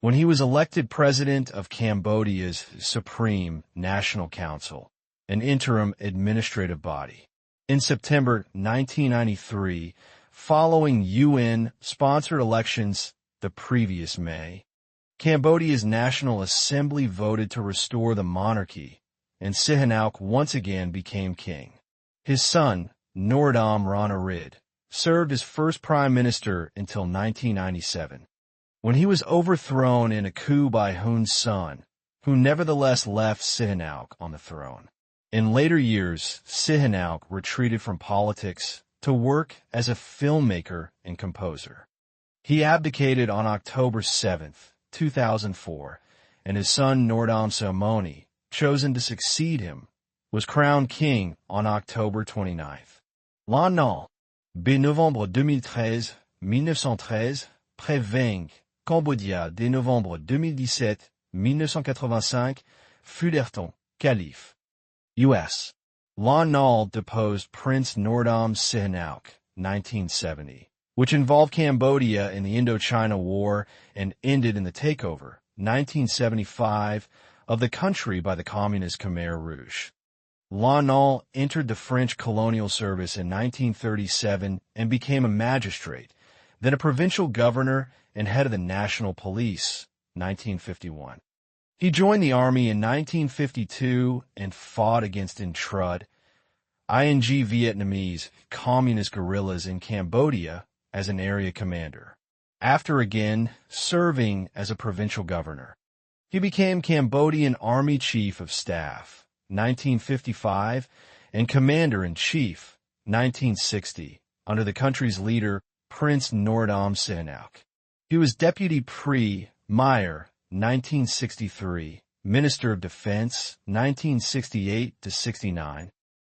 when he was elected president of Cambodia's Supreme National Council, an interim administrative body. In September 1993, following UN-sponsored elections the previous May, Cambodia's National Assembly voted to restore the monarchy, and Sihanouk once again became king. His son, Norodom Ranariddh, served as first prime minister until 1997, when he was overthrown in a coup by Hun's son, who nevertheless left Sihanouk on the throne. In later years, Sihanouk retreated from politics to work as a filmmaker and composer. He abdicated on October 7, 2004, and his son Norodom Sihamoni, chosen to succeed him, was crowned king on October 29. L'an nul, B. Novembre 2013, 1913, prévainc Cambodia dès Novembre 2017, 1985, Fuderton, calife. U.S. L'an nul deposed Prince Norodom Sihanouk, 1970, which involved Cambodia in the Indochina War and ended in the takeover, 1975, of the country by the Communist Khmer Rouge. L'an nul entered the French colonial service in 1937 and became a magistrate, then a provincial governor and head of the National Police, 1951. He joined the army in 1952 and fought against Intrud, ING Vietnamese communist guerrillas in Cambodia as an area commander. After again serving as a provincial governor, he became Cambodian Army Chief of Staff, 1955, and Commander-in-Chief, 1960, under the country's leader, Prince Norodom Sihanouk. He was Deputy Premier, 1963, Minister of Defense, 1968-69,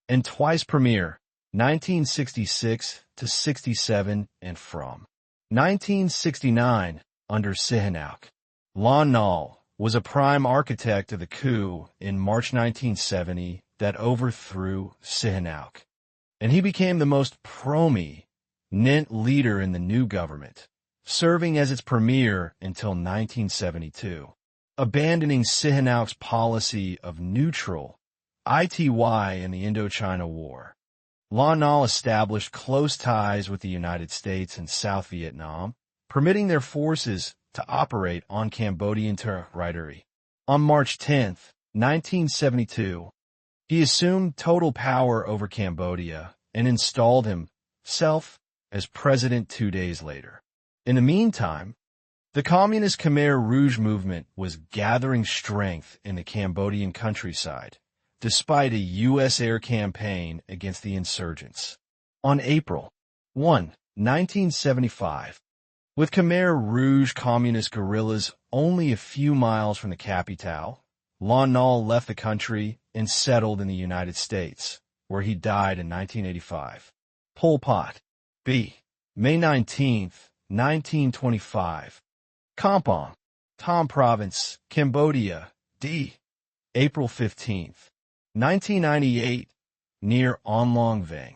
and twice Premier, 1966-67 and from 1969 under Sihanouk. L'an nul was a prime architect of the coup in March 1970 that overthrew Sihanouk, and he became the most prominent leader in the new government, serving as its premier until 1972, abandoning Sihanouk's policy of neutral ITY in the Indochina War. L'an nul established close ties with the United States and South Vietnam, permitting their forces to operate on Cambodian territory. On March 10, 1972, he assumed total power over Cambodia and installed himself as president 2 days later. In the meantime, the Communist Khmer Rouge movement was gathering strength in the Cambodian countryside, despite a U.S. air campaign against the insurgents. On April 1, 1975, with Khmer Rouge communist guerrillas only a few miles from the capital, L'an nul left the country and settled in the United States, where he died in 1985. Pol Pot, B. May 19, 1925. Kampong, Tom Province, Cambodia, D. April 15, 1998, near On Long Veng,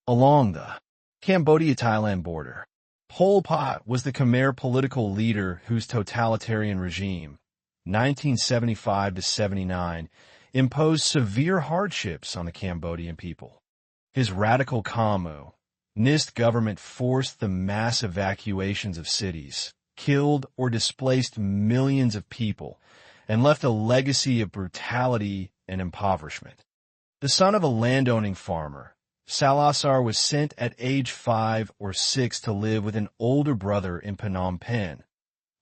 along the Cambodia-Thailand border. Pol Pot was the Khmer political leader whose totalitarian regime, 1975-79, imposed severe hardships on the Cambodian people. His radical Communist government forced the mass evacuations of cities, killed or displaced millions of people, and left a legacy of brutality and impoverishment. The son of a landowning farmer, Salasar was sent at age 5 or 6 to live with an older brother in Phnom Penh,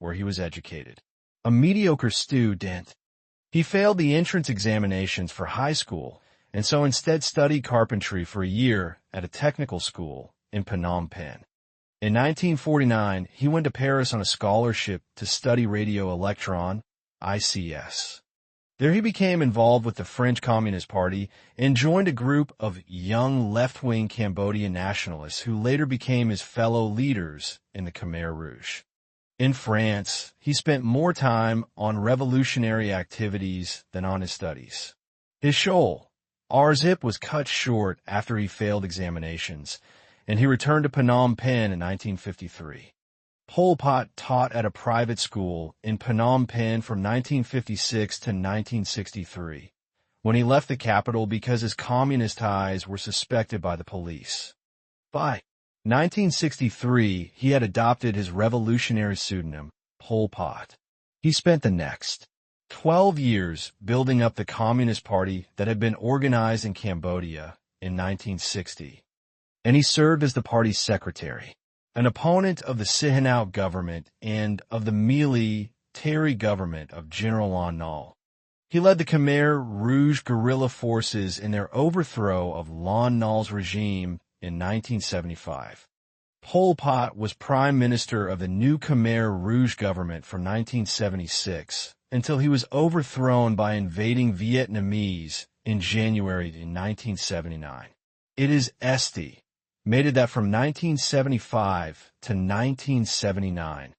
where he was educated. A mediocre student, he failed the entrance examinations for high school and so instead studied carpentry for a year at a technical school in Phnom Penh. In 1949, he went to Paris on a scholarship to study radio electron, ICS. There he became involved with the French Communist Party and joined a group of young left-wing Cambodian nationalists who later became his fellow leaders in the Khmer Rouge. In France, he spent more time on revolutionary activities than on his studies. His shoal, Arzip, was cut short after he failed examinations, and he returned to Phnom Penh in 1953. Pol Pot taught at a private school in Phnom Penh from 1956 to 1963, when he left the capital because his communist ties were suspected by the police. By 1963, he had adopted his revolutionary pseudonym, Pol Pot. He spent the next 12 years building up the Communist Party that had been organized in Cambodia in 1960, and he served as the party's secretary. An opponent of the Sihanouk government and of the military government of General Lon Nol. He led the Khmer Rouge guerrilla forces in their overthrow of Lon Nol's regime in 1975. Pol Pot was prime minister of the new Khmer Rouge government from 1976 until he was overthrown by invading Vietnamese in January 1979. It is estimated that from 1975 to 1979,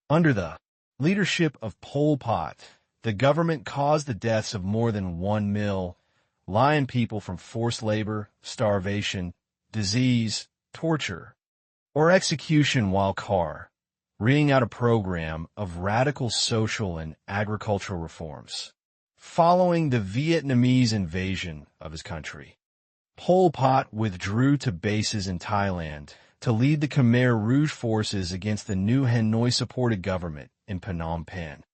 under the leadership of Pol Pot, the government caused the deaths of more than 1 million people from forced labor, starvation, disease, torture, or execution while carrying out a program of radical social and agricultural reforms. Following the Vietnamese invasion of his country, Pol Pot withdrew to bases in Thailand to lead the Khmer Rouge forces against the new Hanoi-supported government in Phnom Penh,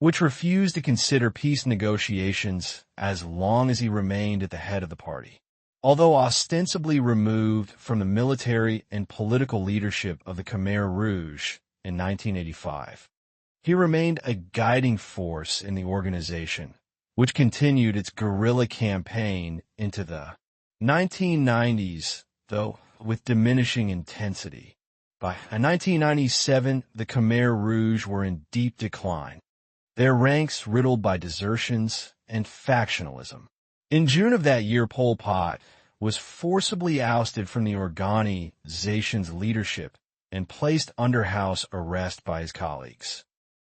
which refused to consider peace negotiations as long as he remained at the head of the party. Although ostensibly removed from the military and political leadership of the Khmer Rouge in 1985, he remained a guiding force in the organization, which continued its guerrilla campaign into the 1990s, though with diminishing intensity. By 1997, the Khmer Rouge were in deep decline, their ranks riddled by desertions and factionalism. In June of that year, Pol Pot was forcibly ousted from the organization's leadership and placed under house arrest by his colleagues.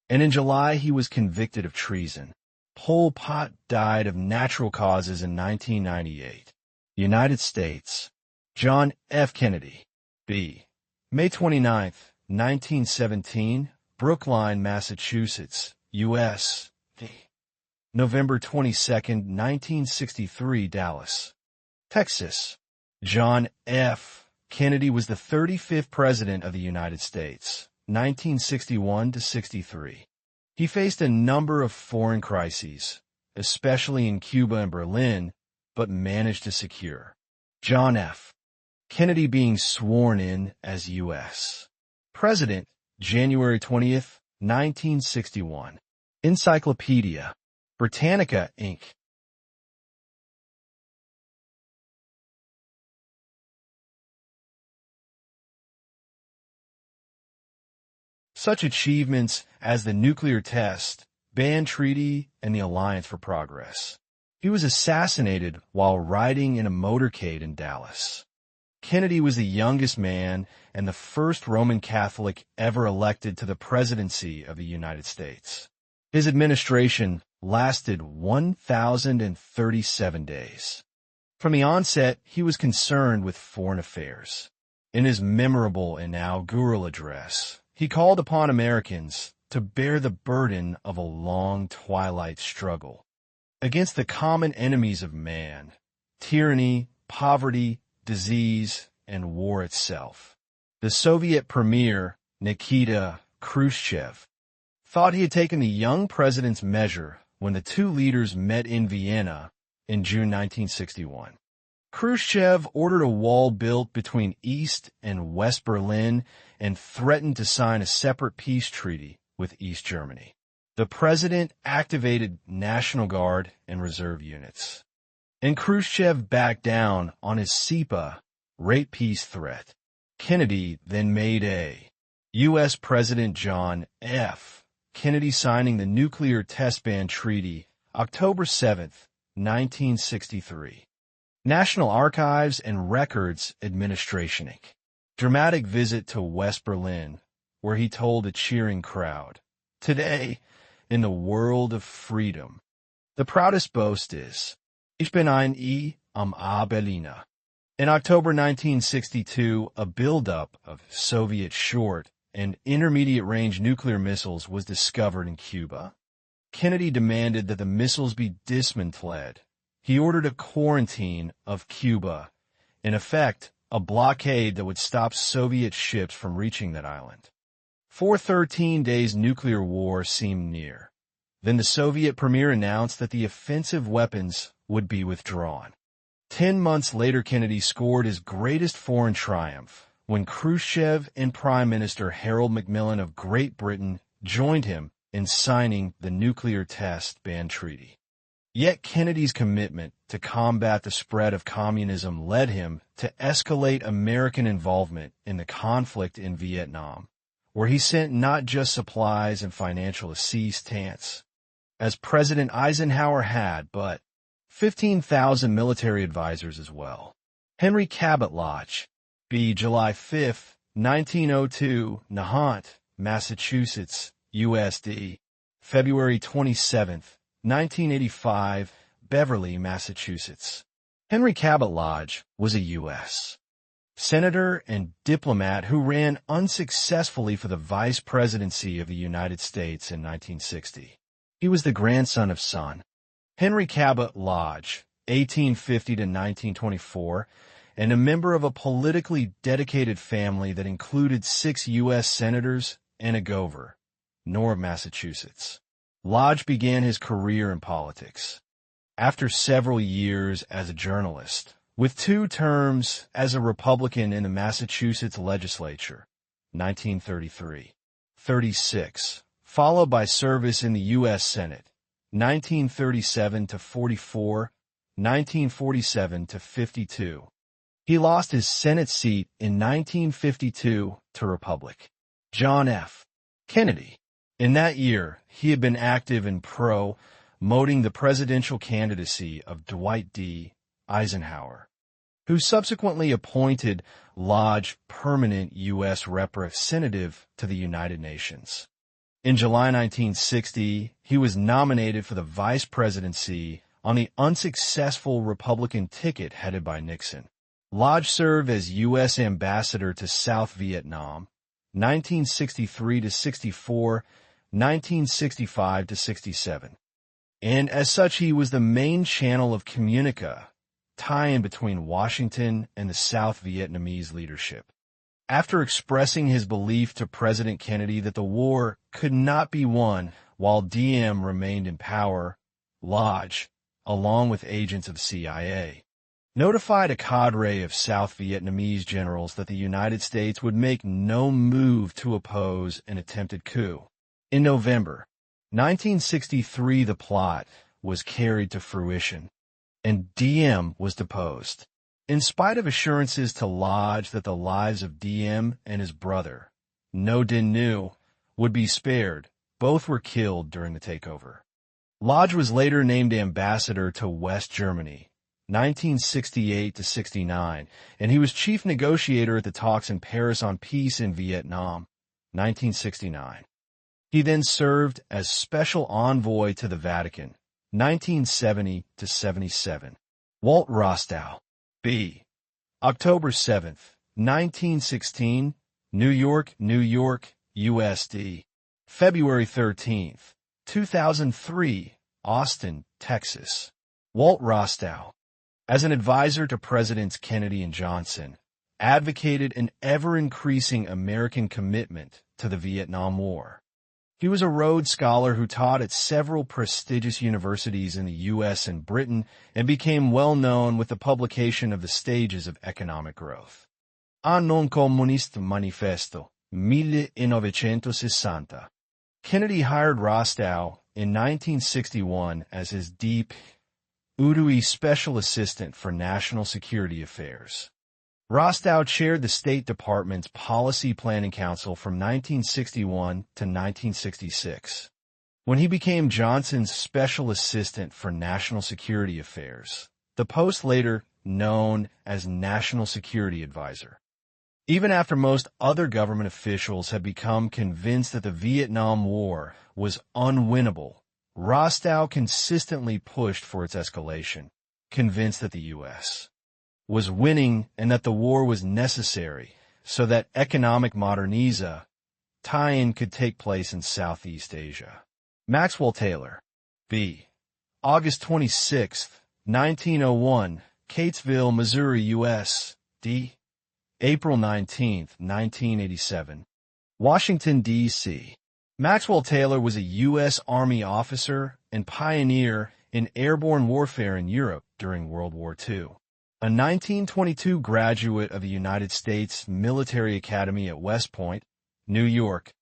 And in July, he was convicted of treason. Pol Pot died of natural causes in 1998. United States. John F. Kennedy, B. May 29, 1917, Brookline, Massachusetts, U.S. November 22, 1963, Dallas, Texas. John F. Kennedy was the 35th President of the United States, 1961 to 63. He faced a number of foreign crises, especially in Cuba and Berlin, but managed to secure John F. Kennedy being sworn in as U.S. President, January 20th, 1961. Encyclopedia Britannica, Inc. Such achievements as the nuclear test, ban treaty, and the Alliance for Progress. He was assassinated while riding in a motorcade in Dallas. Kennedy was the youngest man and the first Roman Catholic ever elected to the presidency of the United States. His administration lasted 1,037 days. From the onset, he was concerned with foreign affairs. In his memorable inaugural address, he called upon Americans to bear the burden of a long twilight struggle against the common enemies of man, tyranny, poverty, disease, and war itself. The Soviet premier, Nikita Khrushchev, thought he had taken the young president's measure when the two leaders met in Vienna in June 1961. Khrushchev ordered a wall built between East and West Berlin and threatened to sign a separate peace treaty with East Germany. The president activated National Guard and reserve units. And Khrushchev backed down on his SEPA rate peace threat. Kennedy then made a U.S. President John F. Kennedy signing the Nuclear Test Ban Treaty October 7, 1963. National Archives and Records Administration, Inc. Dramatic visit to West Berlin, where he told a cheering crowd, "Today, in the world of freedom, the proudest boast is, Ich bin ein I am A Berliner." In October 1962, a buildup of Soviet short and intermediate-range nuclear missiles was discovered in Cuba. Kennedy demanded that the missiles be dismantled. He ordered a quarantine of Cuba, in effect, a blockade that would stop Soviet ships from reaching that island. For 13 days, nuclear war seemed near. Then the Soviet premier announced that the offensive weapons would be withdrawn. 10 months later, Kennedy scored his greatest foreign triumph when Khrushchev and Prime Minister Harold Macmillan of Great Britain joined him in signing the Nuclear Test Ban Treaty. Yet Kennedy's commitment to combat the spread of communism led him to escalate American involvement in the conflict in Vietnam, where he sent not just supplies and financial assistance, as President Eisenhower had, but 15,000 military advisors as well. Henry Cabot Lodge, b. July 5, 1902, Nahant, Massachusetts, USD. February 27, 1985, Beverly, Massachusetts. Henry Cabot Lodge was a U.S. senator and diplomat who ran unsuccessfully for the vice presidency of the United States in 1960. He was the grandson of Son Henry Cabot Lodge, 1850 to 1924, and a member of a politically dedicated family that included 6 U.S. senators and a Gover, nor of Massachusetts. Lodge began his career in politics. After several years as a journalist, with 2 terms as a Republican in the Massachusetts legislature, 1933-36, followed by service in the U.S. Senate, 1937 to 44, 1947 to 52. He lost his Senate seat in 1952 to Republican John F. Kennedy. In that year, he had been active in promoting the presidential candidacy of Dwight D. Eisenhower, who subsequently appointed Lodge permanent U.S. representative to the United Nations. In July 1960, he was nominated for the vice presidency on the unsuccessful Republican ticket headed by Nixon. Lodge served as U.S. ambassador to South Vietnam, 1963 to 64, 1965 to 67. And as such, he was the main channel of communica, tie-in between Washington and the South Vietnamese leadership. After expressing his belief to President Kennedy that the war could not be won while DM remained in power, Lodge, along with agents of CIA, notified a cadre of South Vietnamese generals that the United States would make no move to oppose an attempted coup. In November 1963, the plot was carried to fruition, and DM was deposed. In spite of assurances to Lodge that the lives of DM and his brother, No Din Nu, would be spared, both were killed during the takeover. Lodge was later named ambassador to West Germany, 1968 to 69, and he was chief negotiator at the talks in Paris on peace in Vietnam, 1969. He then served as special envoy to the Vatican, 1970 to 77. Walt Rostow, b. October 7, 1916, New York, New York, USD. February 13, 2003, Austin, Texas. Walt Rostow, as an advisor to Presidents Kennedy and Johnson, advocated an ever-increasing American commitment to the Vietnam War. He was a Rhodes Scholar who taught at several prestigious universities in the U.S. and Britain and became well known with the publication of the Stages of Economic Growth. Anno Comunista Manifesto, 1960. Kennedy hired Rostow in 1961 as his Deputy Special Assistant for National Security Affairs. Rostow chaired the State Department's Policy Planning Council from 1961 to 1966. When he became Johnson's Special Assistant for National Security Affairs, the post later known as National Security Advisor. Even after most other government officials had become convinced that the Vietnam War was unwinnable, Rostow consistently pushed for its escalation, convinced that the U.S. was winning and that the war was necessary so that economic modernization tie-in could take place in Southeast Asia. Maxwell Taylor, B. August 26, 1901, Catesville, Missouri, U.S. D. April 19, 1987. Washington, D.C. Maxwell Taylor was a U.S. Army officer and pioneer in airborne warfare in Europe during World War II. A 1922 graduate of the United States Military Academy at West Point, New York,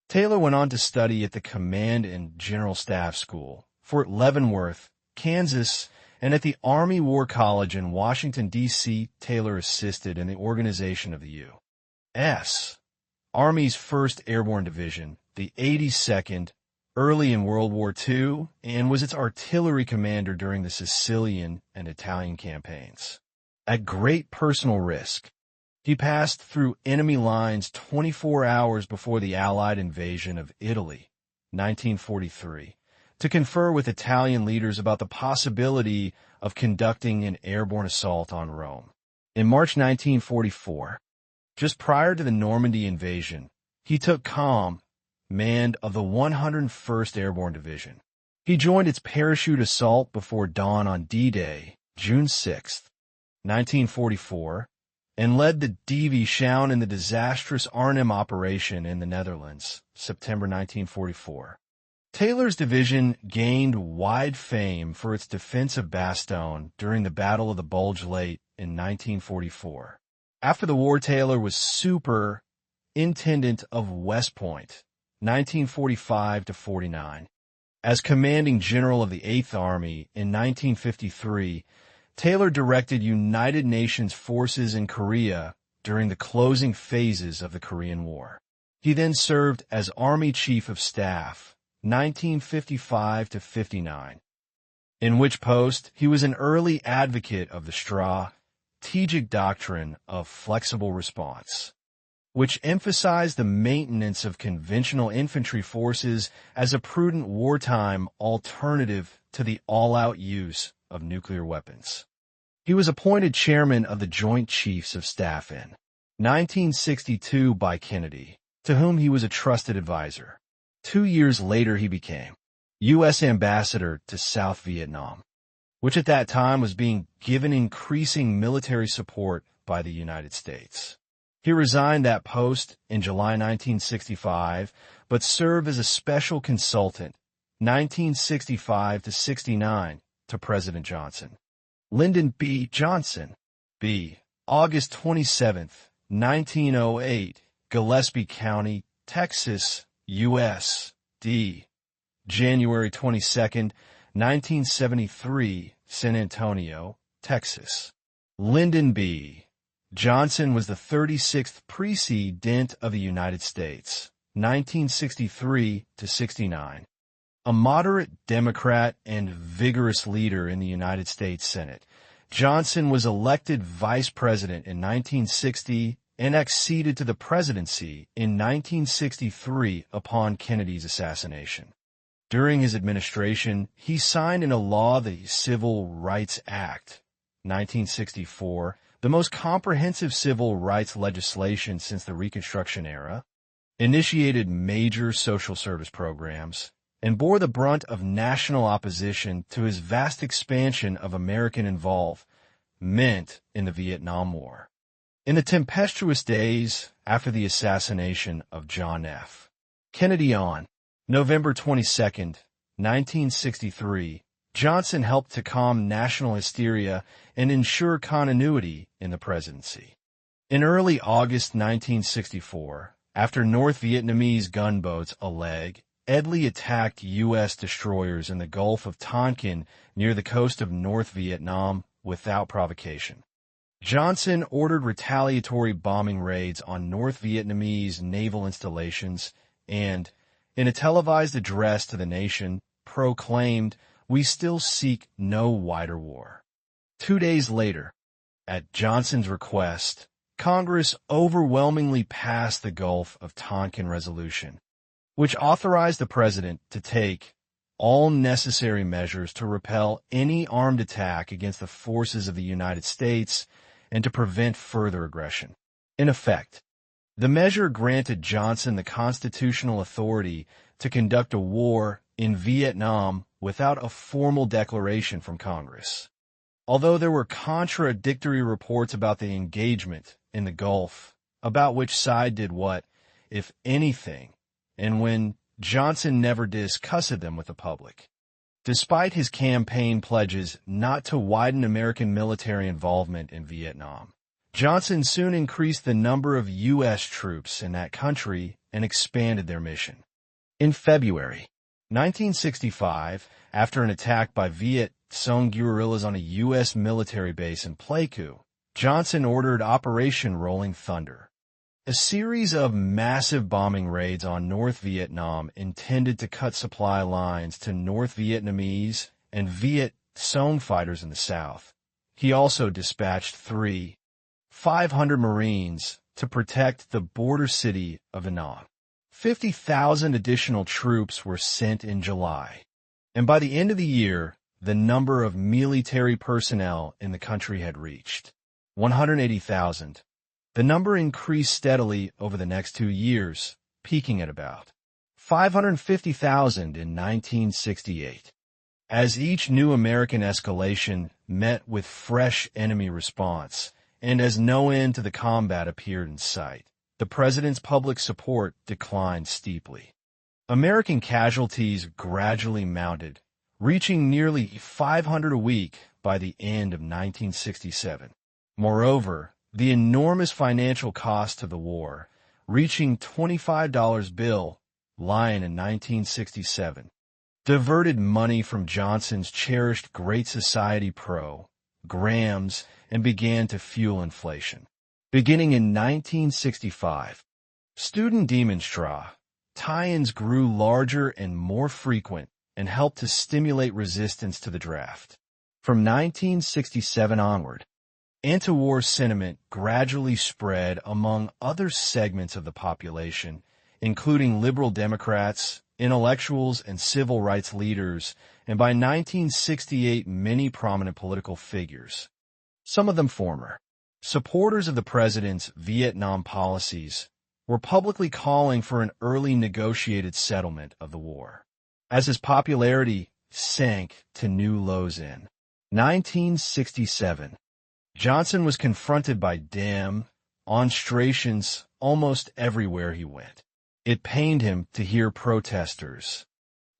Taylor went on to study at the Command and General Staff School, Fort Leavenworth, Kansas, and at the Army War College in Washington, D.C. Taylor assisted in the organization of the U.S. Army's 1st Airborne Division, the 82nd, early in World War II, and was its artillery commander during the Sicilian and Italian campaigns. At great personal risk, he passed through enemy lines 24 hours before the Allied invasion of Italy, 1943, to confer with Italian leaders about the possibility of conducting an airborne assault on Rome. In March 1944, just prior to the Normandy invasion, he took command of the 101st Airborne Division. He joined its parachute assault before dawn on D-Day, June 6, 1944, and led the Division in the disastrous Arnhem operation in the Netherlands, September 1944. Taylor's division gained wide fame for its defense of Bastogne during the Battle of the Bulge late in 1944. After the war, Taylor was superintendent of West Point, 1945 to 49. As commanding general of the 8th Army in 1953, Taylor directed United Nations forces in Korea during the closing phases of the Korean War. He then served as Army Chief of Staff, 1955 to 59, in which post he was an early advocate of the strategic doctrine of flexible response, which emphasized the maintenance of conventional infantry forces as a prudent wartime alternative to the all-out use of nuclear weapons. He was appointed chairman of the Joint Chiefs of Staff in 1962 by Kennedy, to whom he was a trusted advisor. 2 years later, he became U.S. ambassador to South Vietnam, which at that time was being given increasing military support by the United States. He resigned that post in July 1965, but served as a special consultant, 1965 to 69, to President Johnson. Lyndon B. Johnson, B. August 27, 1908, Gillespie County, Texas, U.S. D. January 22, 1973, San Antonio, Texas. Lyndon B. Johnson was the 36th President of the United States, 1963 to 69. A moderate Democrat and vigorous leader in the United States Senate, Johnson was elected vice president in 1960 and acceded to the presidency in 1963 upon Kennedy's assassination. During his administration, he signed into law the Civil Rights Act, 1964, the most comprehensive civil rights legislation since the Reconstruction era, initiated major social service programs, and bore the brunt of national opposition to his vast expansion of American involvement in the Vietnam War. In the tempestuous days after the assassination of John F. Kennedy on November 22, 1963, Johnson helped to calm national hysteria and ensure continuity in the presidency. In early August 1964, after North Vietnamese gunboats Oleg deadly attacked U.S. destroyers in the Gulf of Tonkin near the coast of North Vietnam without provocation. Johnson ordered retaliatory bombing raids on North Vietnamese naval installations and, in a televised address to the nation, proclaimed, "We still seek no wider war." 2 days later, at Johnson's request, Congress overwhelmingly passed the Gulf of Tonkin Resolution, which authorized the president to take all necessary measures to repel any armed attack against the forces of the United States and to prevent further aggression. In effect, the measure granted Johnson the constitutional authority to conduct a war in Vietnam without a formal declaration from Congress. Although there were contradictory reports about the engagement in the Gulf, about which side did what, if anything, and when Johnson never discussed them with the public. Despite his campaign pledges not to widen American military involvement in Vietnam, Johnson soon increased the number of U.S. troops in that country and expanded their mission. In February 1965, after an attack by Viet Cong guerrillas on a U.S. military base in Pleiku, Johnson ordered Operation Rolling Thunder, a series of massive bombing raids on North Vietnam intended to cut supply lines to North Vietnamese and Viet Cong fighters in the south. He also dispatched 500 Marines to protect the border city of Hanoi. 50,000 additional troops were sent in July, and by the end of the year, the number of military personnel in the country had reached 180,000. The number increased steadily over the next 2 years, peaking at about 550,000 in 1968. As each new American escalation met with fresh enemy response, and as no end to the combat appeared in sight, the president's public support declined steeply. American casualties gradually mounted, reaching nearly 500 a week by the end of 1967. Moreover, the enormous financial cost of the war, reaching $25 bill line in 1967, diverted money from Johnson's cherished Great Society programs and began to fuel inflation. Beginning in 1965, student tie-ins grew larger and more frequent and helped to stimulate resistance to the draft. From 1967 onward, anti-war sentiment gradually spread among other segments of the population, including liberal Democrats, intellectuals, and civil rights leaders, and by 1968 many prominent political figures, some of them former supporters of the president's Vietnam policies, were publicly calling for an early negotiated settlement of the war. As his popularity sank to new lows in 1967, Johnson was confronted by demonstrations almost everywhere he went. It pained him to hear protesters,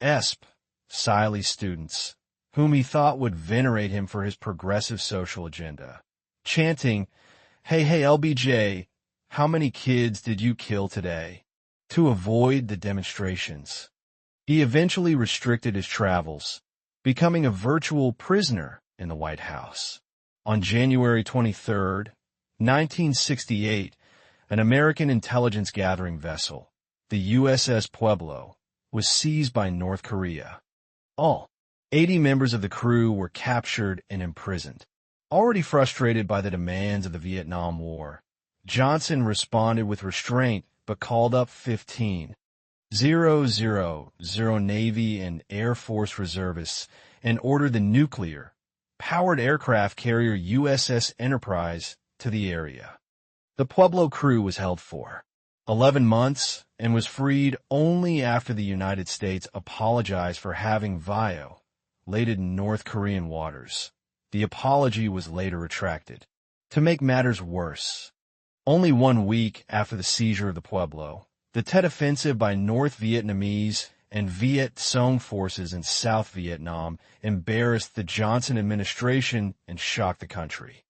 Siley students, whom he thought would venerate him for his progressive social agenda, chanting, "Hey, hey, LBJ, how many kids did you kill today?" To avoid the demonstrations, he eventually restricted his travels, becoming a virtual prisoner in the White House. On January 23, 1968, an American intelligence gathering vessel, the USS Pueblo, was seized by North Korea. All 80 members of the crew were captured and imprisoned. Already frustrated by the demands of the Vietnam War, Johnson responded with restraint but called up 15,000 Navy and Air Force reservists and ordered the nuclear-powered aircraft carrier USS Enterprise to the area. The Pueblo crew was held for 11 months and was freed only after the United States apologized for having violated North Korean waters. The apology was later retracted. To make matters worse, only 1 week after the seizure of the Pueblo, the Tet Offensive by North Vietnamese and Viet Cong forces in South Vietnam embarrassed the Johnson administration and shocked the country.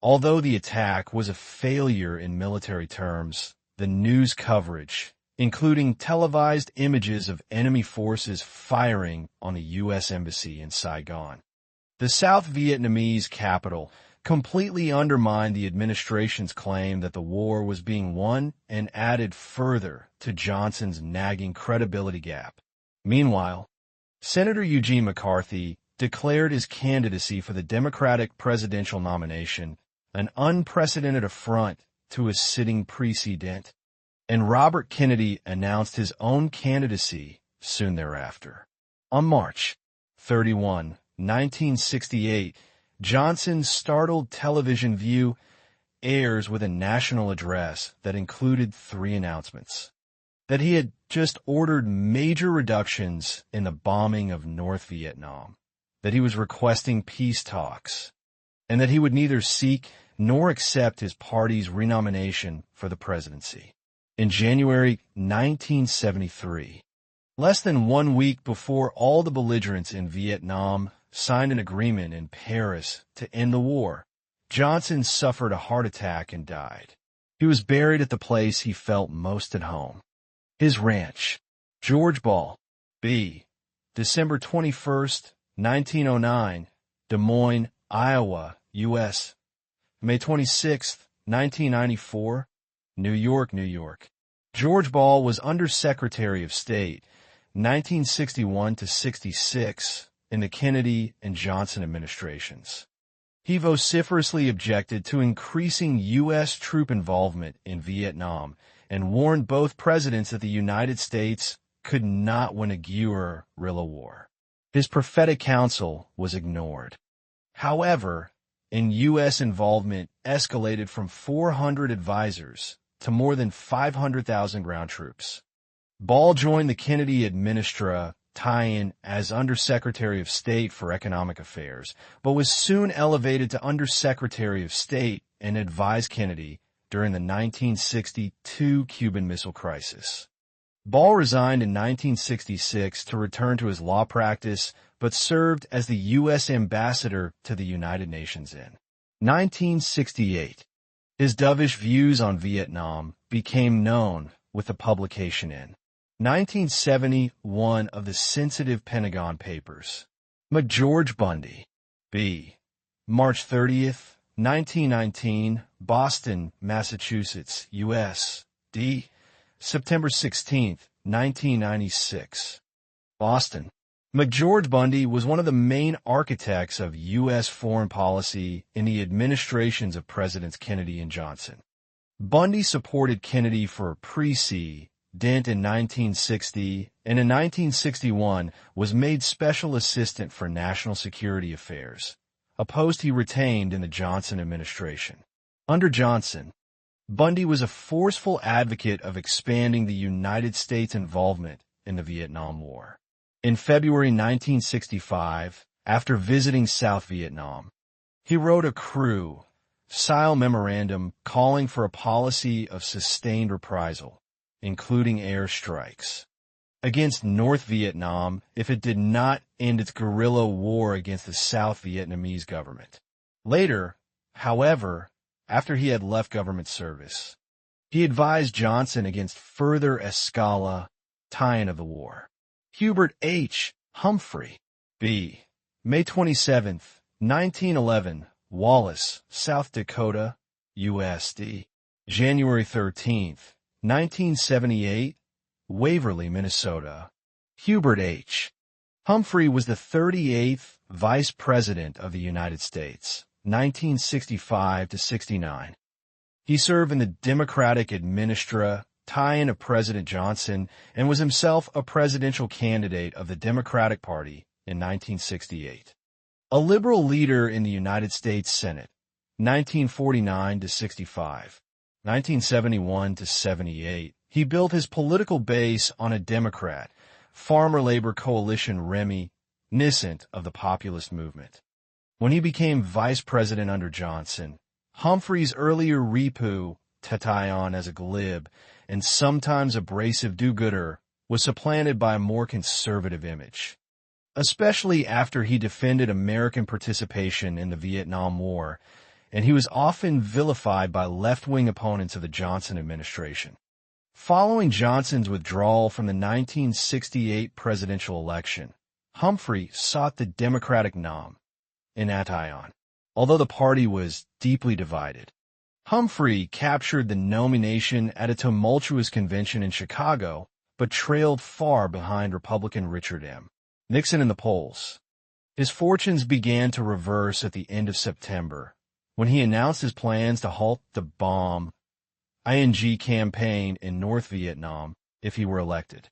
Although the attack was a failure in military terms, the news coverage including televised images of enemy forces firing on the U.S. Embassy in Saigon. The South Vietnamese capital completely undermined the administration's claim that the war was being won and added further to Johnson's nagging credibility gap. Meanwhile, Senator Eugene McCarthy declared his candidacy for the Democratic presidential nomination, an unprecedented affront to a sitting president, and Robert Kennedy announced his own candidacy soon thereafter. On March 31, 1968, Johnson's startled television view airs with a national address that included 3 announcements: that he had just ordered major reductions in the bombing of North Vietnam, that he was requesting peace talks, and that he would neither seek nor accept his party's renomination for the presidency. In January 1973, less than 1 week before all the belligerents in Vietnam signed an agreement in Paris to end the war, Johnson suffered a heart attack and died. He was buried at the place he felt most at home, his ranch, George Ball, B. December 21, 1909, Des Moines, Iowa, U.S. May 26, 1994, New York, New York. George Ball was Undersecretary of State, 1961 to 66, in the Kennedy and Johnson administrations. He vociferously objected to increasing U.S. troop involvement in Vietnam and warned both presidents that the United States could not win a guerrilla war. His prophetic counsel was ignored. However, U.S. involvement escalated from 400 advisors to more than 500,000 ground troops. Ball joined the Kennedy administration tie-in as Undersecretary of State for Economic Affairs, but was soon elevated to Undersecretary of State and advised Kennedy during the 1962 Cuban Missile Crisis. Ball resigned in 1966 to return to his law practice, but served as the U.S. ambassador to the United Nations in 1968. His dovish views on Vietnam became known with the publication in 1971 of the sensitive Pentagon Papers. McGeorge Bundy, B. March 30th, 1919, Boston, Massachusetts, U.S. D. September 16th, 1996. Boston. McGeorge Bundy was one of the main architects of U.S. foreign policy in the administrations of Presidents Kennedy and Johnson. Bundy supported Kennedy for pre-C Dent in 1960, and in 1961 was made Special Assistant for National Security Affairs, a post he retained in the Johnson administration. Under Johnson, Bundy was a forceful advocate of expanding the United States' involvement in the Vietnam War. In February 1965, after visiting South Vietnam, he wrote a style memorandum calling for a policy of sustained reprisal, including air strikes, against North Vietnam if it did not end its guerrilla war against the South Vietnamese government. Later, however, after he had left government service, he advised Johnson against further escalation of the war. Hubert H. Humphrey, B. May 27, 1911, Wallace, South Dakota, U.S.D. January 13, 1978, Waverly, Minnesota. Hubert H. Humphrey was the 38th Vice President of the United States, 1965 to 69. He served in the Democratic administration tie-in of President Johnson and was himself a presidential candidate of the Democratic Party in 1968. A liberal leader in the United States Senate, 1949 to 65. 1971 to 78, he built his political base on a Democrat, farmer-labor coalition reminiscent of the populist movement. When he became vice president under Johnson, Humphrey's earlier reputation as a glib and sometimes abrasive do-gooder was supplanted by a more conservative image, especially after he defended American participation in the Vietnam War, and he was often vilified by left-wing opponents of the Johnson administration. Following Johnson's withdrawal from the 1968 presidential election, Humphrey sought the Democratic nom in Antion, although the party was deeply divided. Humphrey captured the nomination at a tumultuous convention in Chicago, but trailed far behind Republican Richard M. Nixon in the polls. His fortunes began to reverse at the end of September, when he announced his plans to halt the bomb-ing campaign in North Vietnam if he were elected.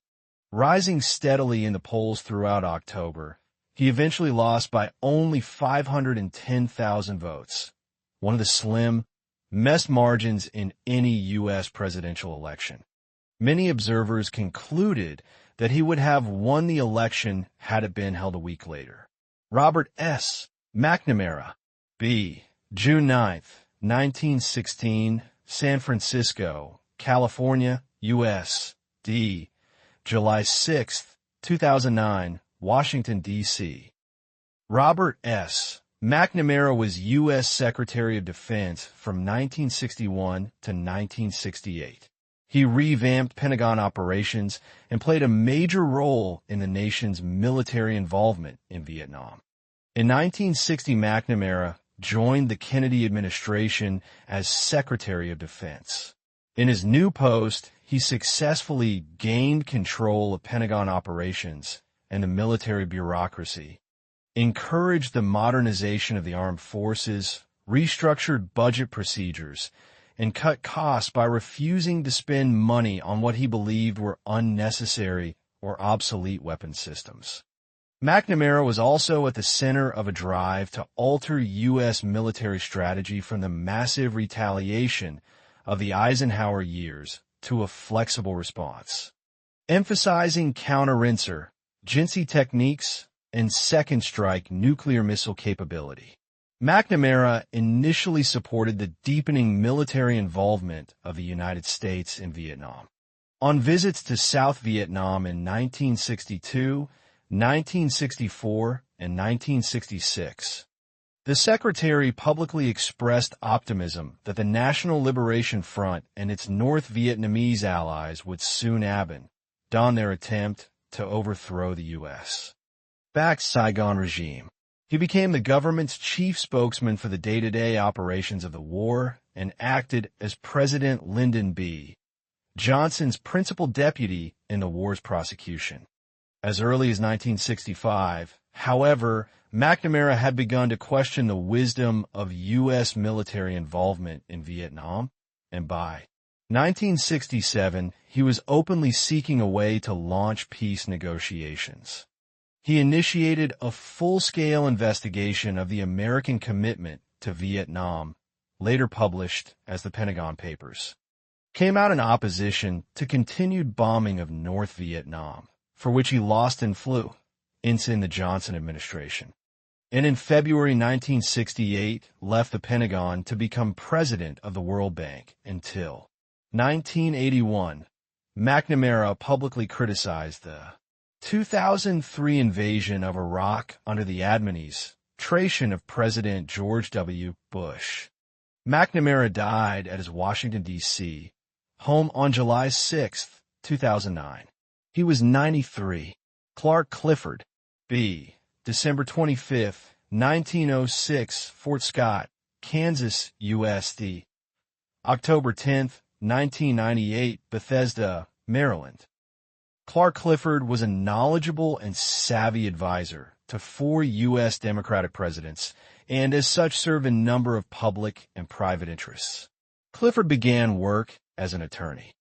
Rising steadily in the polls throughout October, he eventually lost by only 510,000 votes, one of the slimmest margins in any U.S. presidential election. Many observers concluded that he would have won the election had it been held a week later. Robert S. McNamara, B. June 9, 1916, San Francisco, California, U.S. D. July 6, 2009, Washington, D.C. Robert S. McNamara was U.S. Secretary of Defense from 1961 to 1968. He revamped Pentagon operations and played a major role in the nation's military involvement in Vietnam. In 1960, McNamara joined the Kennedy administration as Secretary of Defense. In his new post, he successfully gained control of Pentagon operations and the military bureaucracy, encouraged the modernization of the armed forces, restructured budget procedures, and cut costs by refusing to spend money on what he believed were unnecessary or obsolete weapon systems. McNamara was also at the center of a drive to alter U.S. military strategy from the massive retaliation of the Eisenhower years to a flexible response, emphasizing counterinsurgency techniques and second strike nuclear missile capability. McNamara initially supported the deepening military involvement of the United States in Vietnam. On visits to South Vietnam in 1962, 1964, and 1966, the Secretary publicly expressed optimism that the National Liberation Front and its North Vietnamese allies would soon abandon their attempt to overthrow the U.S. backed Saigon regime. He became the government's chief spokesman for the day-to-day operations of the war and acted as President Lyndon B. Johnson's principal deputy in the war's prosecution. As early as 1965, however, McNamara had begun to question the wisdom of U.S. military involvement in Vietnam, and by 1967, he was openly seeking a way to launch peace negotiations. He initiated a full-scale investigation of the American commitment to Vietnam, later published as the Pentagon Papers. Came out in opposition to continued bombing of North Vietnam, for which he lost influence in the Johnson administration. And in February 1968, left the Pentagon to become president of the World Bank until 1981. McNamara publicly criticized the 2003 invasion of Iraq under the administration of President George W. Bush. McNamara died at his Washington, D.C. home on July 6, 2009. He was 93. Clark Clifford, B. December 25, 1906, Fort Scott, Kansas, USD. October 10, 1998, Bethesda, Maryland. Clark Clifford was a knowledgeable and savvy advisor to 4 U.S. Democratic presidents, and as such served a number of public and private interests. Clifford began work as an attorney.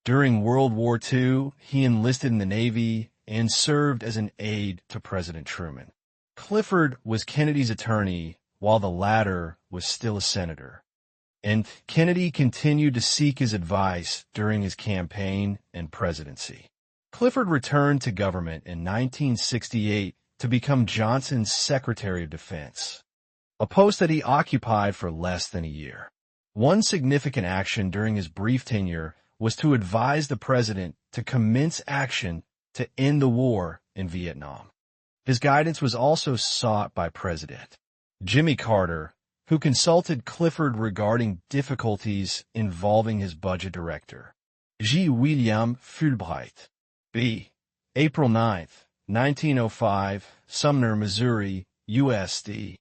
During World War II, he enlisted in the Navy and served as an aide to President Truman. Clifford was Kennedy's attorney while the latter was still a senator, and Kennedy continued to seek his advice during his campaign and presidency. Clifford returned to government in 1968 to become Johnson's Secretary of Defense, a post that he occupied for less than a year. One significant action during his brief tenure was to advise the president to commence action to end the war in Vietnam. His guidance was also sought by President Jimmy Carter, who consulted Clifford regarding difficulties involving his budget director, G. William Fulbright. B. April 9, 1905, Sumner, Missouri, USD.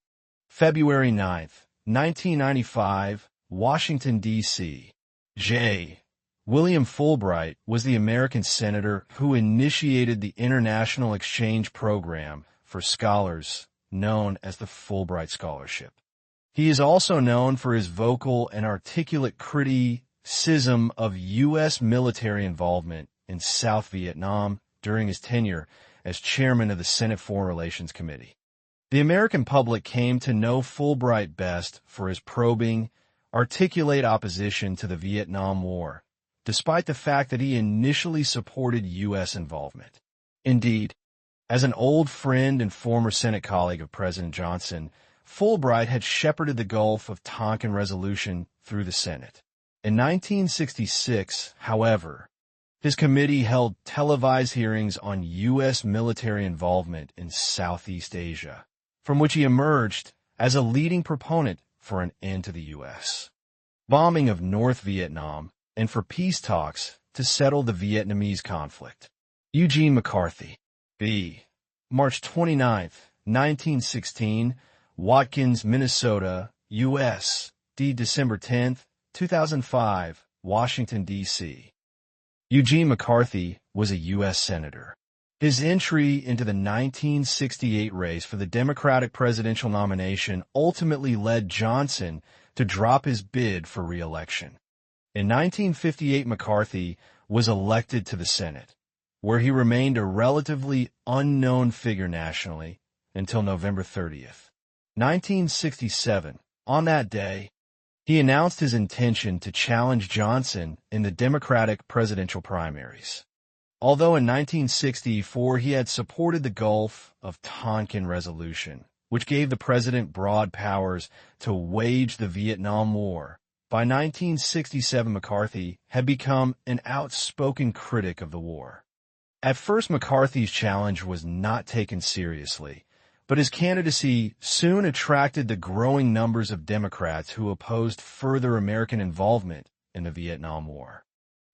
February 9, 1995, Washington, D.C. J. William Fulbright was the American senator who initiated the International Exchange Program for Scholars, known as the Fulbright Scholarship. He is also known for his vocal and articulate criticism of U.S. military involvement in South Vietnam during his tenure as chairman of the Senate Foreign Relations Committee. The American public came to know Fulbright best for his probing, articulate opposition to the Vietnam War, despite the fact that he initially supported U.S. involvement. Indeed, as an old friend and former Senate colleague of President Johnson, Fulbright had shepherded the Gulf of Tonkin resolution through the Senate. In 1966, however, his committee held televised hearings on U.S. military involvement in Southeast Asia, from which he emerged as a leading proponent for an end to the U.S. bombing of North Vietnam and for peace talks to settle the Vietnamese conflict. Eugene McCarthy. B. March 29, 1916, Watkins, Minnesota, U.S. D. December 10, 2005, Washington, D.C. Eugene McCarthy was a U.S. Senator. His entry into the 1968 race for the Democratic presidential nomination ultimately led Johnson to drop his bid for re-election. In 1958, McCarthy was elected to the Senate, where he remained a relatively unknown figure nationally until November 30th. 1967, on that day, he announced his intention to challenge Johnson in the Democratic presidential primaries. Although in 1964 he had supported the Gulf of Tonkin resolution, which gave the president broad powers to wage the Vietnam War, by 1967 McCarthy had become an outspoken critic of the war. At first, McCarthy's challenge was not taken seriously, but his candidacy soon attracted the growing numbers of Democrats who opposed further American involvement in the Vietnam War.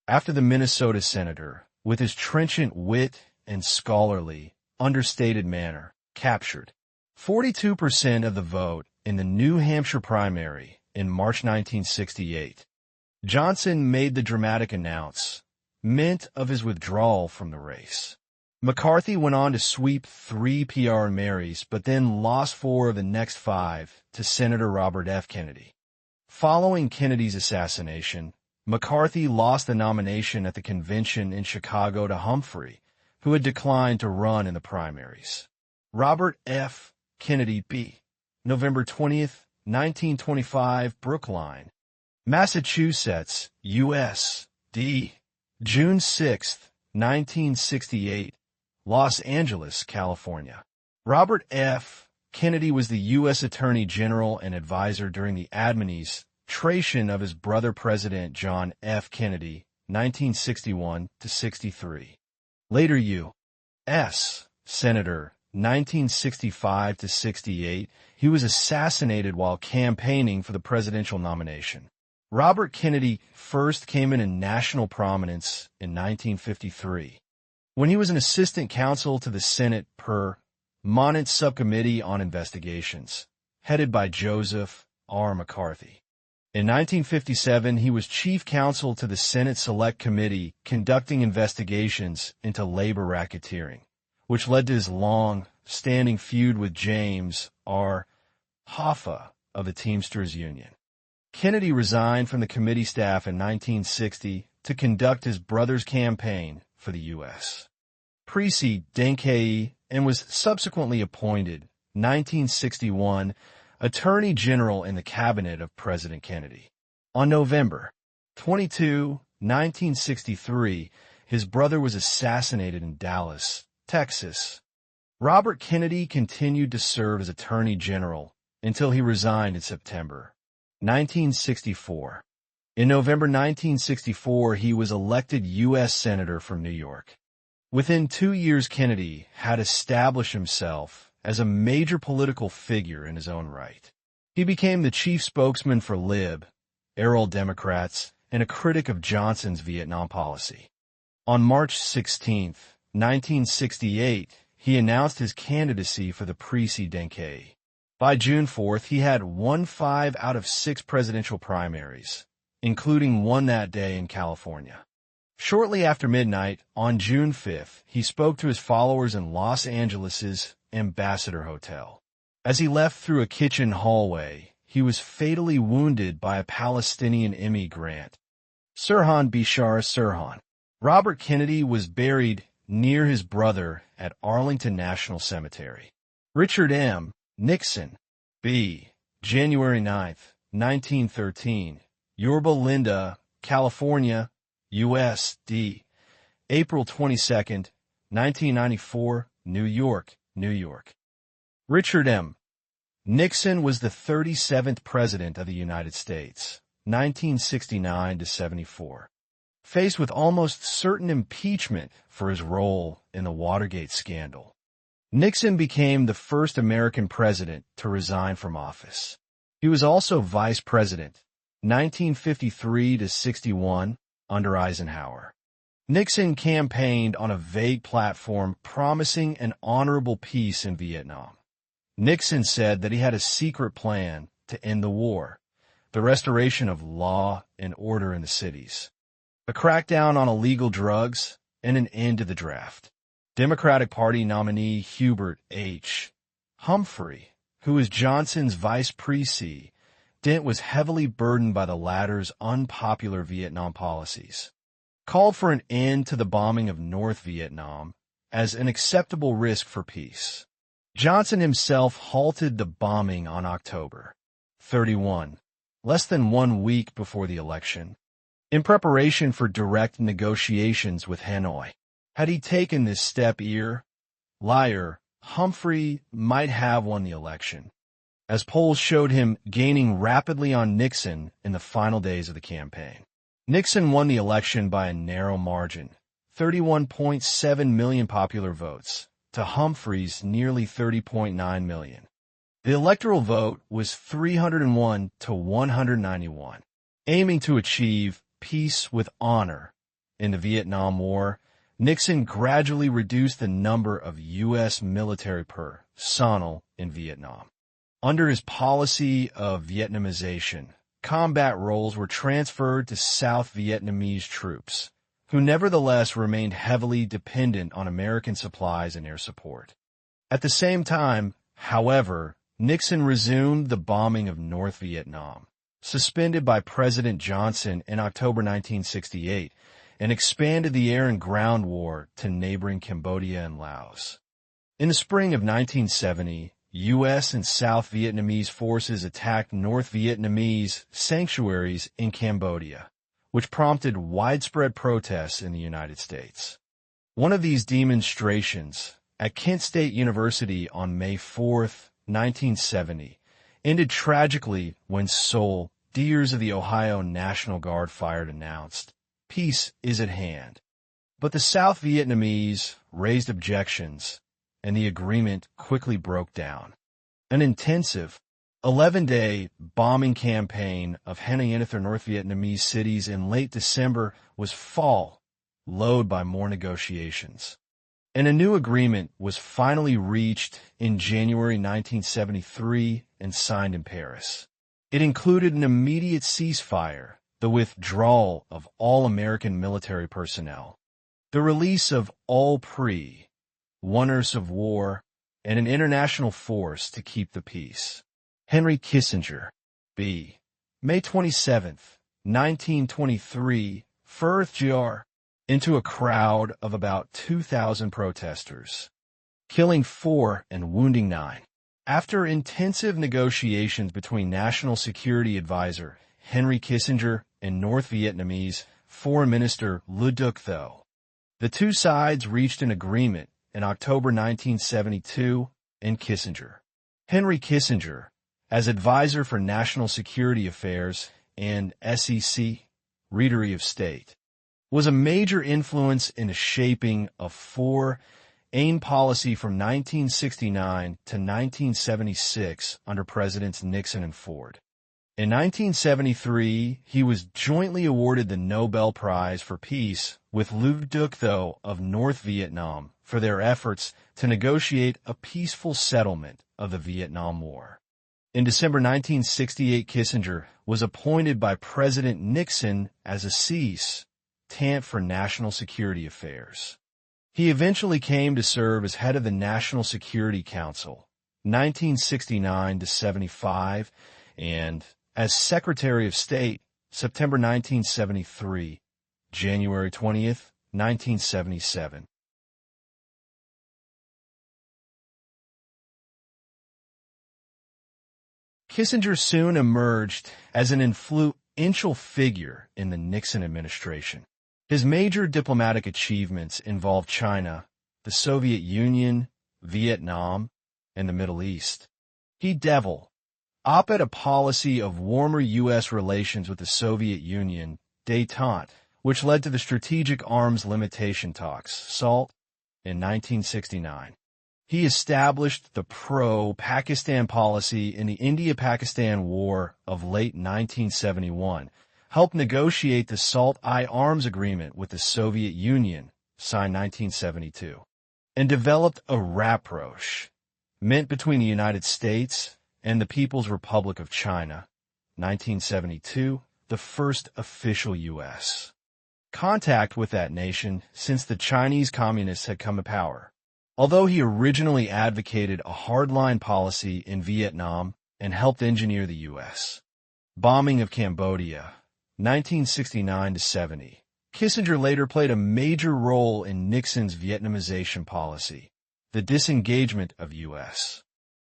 After the Minnesota senator, with his trenchant wit and scholarly, understated manner, captured 42% of the vote in the New Hampshire primary in March 1968, Johnson made the dramatic announcement of his withdrawal from the race. McCarthy went on to sweep 3 primaries, but then lost 4 of the next 5 to Senator Robert F. Kennedy. Following Kennedy's assassination, McCarthy lost the nomination at the convention in Chicago to Humphrey, who had declined to run in the primaries. Robert F. Kennedy, B. November 20th, 1925, Brookline, Massachusetts, U.S. D. June 6th, 1968, Los Angeles, California. Robert F. Kennedy was the U.S. Attorney General and advisor during the administration of his brother President John F. Kennedy, 1961 to 63. Later U.S. Senator, 1965 to 68, he was assassinated while campaigning for the presidential nomination. Robert Kennedy first came into national prominence in 1953, when he was an assistant counsel to the Senate Permanent Subcommittee on Investigations, headed by Joseph R. McCarthy. In 1957, he was chief counsel to the Senate Select Committee conducting investigations into labor racketeering, which led to his long-standing feud with James R. Hoffa of the Teamsters Union. Kennedy resigned from the committee staff in 1960 to conduct his brother's campaign for the U.S. President and was subsequently appointed, 1961, Attorney General in the cabinet of President Kennedy. On November 22, 1963, his brother was assassinated in Dallas, Texas. Robert Kennedy continued to serve as Attorney General until he resigned in September 1964. In November 1964, he was elected U.S. Senator from New York. Within 2 years, Kennedy had established himself as a major political figure in his own right. He became the chief spokesman for Liberal Democrats and a critic of Johnson's Vietnam policy. On March 16, 1968, he announced his candidacy for the Presidente. By June 4th, he had won 5 out of 6 presidential primaries, including one that day in California. Shortly after midnight, on June 5th, he spoke to his followers in Los Angeles' Ambassador Hotel. As he left through a kitchen hallway, he was fatally wounded by a Palestinian immigrant, Sirhan Bishara Sirhan. Robert Kennedy was buried near his brother at Arlington National Cemetery. Richard M. Nixon, B. January 9, 1913, Yorba Linda, California, U.S. D. April 22, 1994, New York, New York. Richard M. Nixon was the 37th President of the United States, 1969 to 74. Faced with almost certain impeachment for his role in the Watergate scandal, Nixon became the first American president to resign from office. He was also vice president, 1953 to 61, under Eisenhower. Nixon campaigned on a vague platform promising an honorable peace in Vietnam. Nixon said that he had a secret plan to end the war, the restoration of law and order in the cities, a crackdown on illegal drugs, and an end to the draft. Democratic Party nominee Hubert H. Humphrey, who was Johnson's vice president, was heavily burdened by the latter's unpopular Vietnam policies, called for an end to the bombing of North Vietnam as an acceptable risk for peace. Johnson himself halted the bombing on October 31, less than 1 week before the election, in preparation for direct negotiations with Hanoi. Had he taken this step earlier, Humphrey might have won the election, as polls showed him gaining rapidly on Nixon in the final days of the campaign. Nixon won the election by a narrow margin, 31.7 million popular votes, to Humphrey's nearly 30.9 million. The electoral vote was 301 to 191. Aiming to achieve peace with honor in the Vietnam War, Nixon gradually reduced the number of U.S. military personnel in Vietnam. Under his policy of Vietnamization, combat roles were transferred to South Vietnamese troops, who nevertheless remained heavily dependent on American supplies and air support. At the same time, however, Nixon resumed the bombing of North Vietnam, suspended by President Johnson in October 1968, and expanded the air and ground war to neighboring Cambodia and Laos. In the spring of 1970, U.S. and South Vietnamese forces attacked North Vietnamese sanctuaries in Cambodia, which prompted widespread protests in the United States. One of these demonstrations at Kent State University on May 4, 1970, ended tragically when soldiers of the Ohio National Guard fired announced, "Peace is at hand." But the South Vietnamese raised objections, and the agreement quickly broke down. An intensive 11-day bombing campaign of Hanoi, North Vietnamese cities in late December was followed by more negotiations. And a new agreement was finally reached in January 1973 and signed in Paris. It included an immediate ceasefire, the withdrawal of all American military personnel, the release of all prisoners of war, and an international force to keep the peace. Henry Kissinger, B. May 27, 1923, first gr. into a crowd of about 2,000 protesters, killing 4 and wounding 9. After intensive negotiations between National Security Advisor Henry Kissinger and North Vietnamese Foreign Minister Le Duc Tho, the two sides reached an agreement in October 1972, and Henry Kissinger, as advisor for National Security Affairs and SEC, Secretary of State, was a major influence in the shaping of foreign policy from 1969 to 1976 under Presidents Nixon and Ford. In 1973, he was jointly awarded the Nobel Prize for Peace with Lưu Duc Tho of North Vietnam for their efforts to negotiate a peaceful settlement of the Vietnam War. In December 1968, Kissinger was appointed by President Nixon as a CSIS for National Security Affairs. He eventually came to serve as head of the National Security Council, 1969 to 75, and as Secretary of State, September 1973, January 20th, 1977. Kissinger soon emerged as an influential figure in the Nixon administration. His major diplomatic achievements involved China, the Soviet Union, Vietnam, and the Middle East. He developed a policy of warmer U.S. relations with the Soviet Union, détente, which led to the Strategic Arms Limitation Talks, SALT, in 1969. He established the pro-Pakistan policy in the India-Pakistan War of late 1971, helped negotiate the SALT-I Arms Agreement with the Soviet Union, signed 1972, and developed a rapproche, meant between the United States and the People's Republic of China, 1972, the first official U.S. contact with that nation since the Chinese Communists had come to power. Although he originally advocated a hardline policy in Vietnam and helped engineer the U.S. bombing of Cambodia, 1969 to 70, Kissinger later played a major role in Nixon's Vietnamization policy, the disengagement of U.S.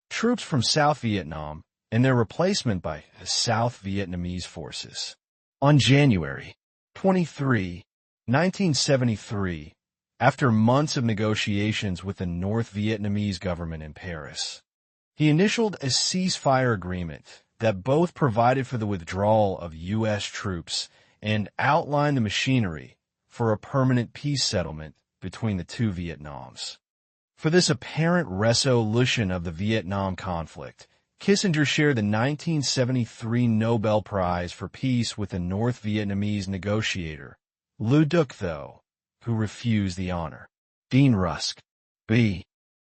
troops from South Vietnam and their replacement by the South Vietnamese forces. On January 23, 1973, after months of negotiations with the North Vietnamese government in Paris, he initialed a ceasefire agreement that both provided for the withdrawal of U.S. troops and outlined the machinery for a permanent peace settlement between the two Vietnams. For this apparent resolution of the Vietnam conflict, Kissinger shared the 1973 Nobel Prize for Peace with the North Vietnamese negotiator, Lưu Duc Tho, who refused the honor. Dean Rusk, B.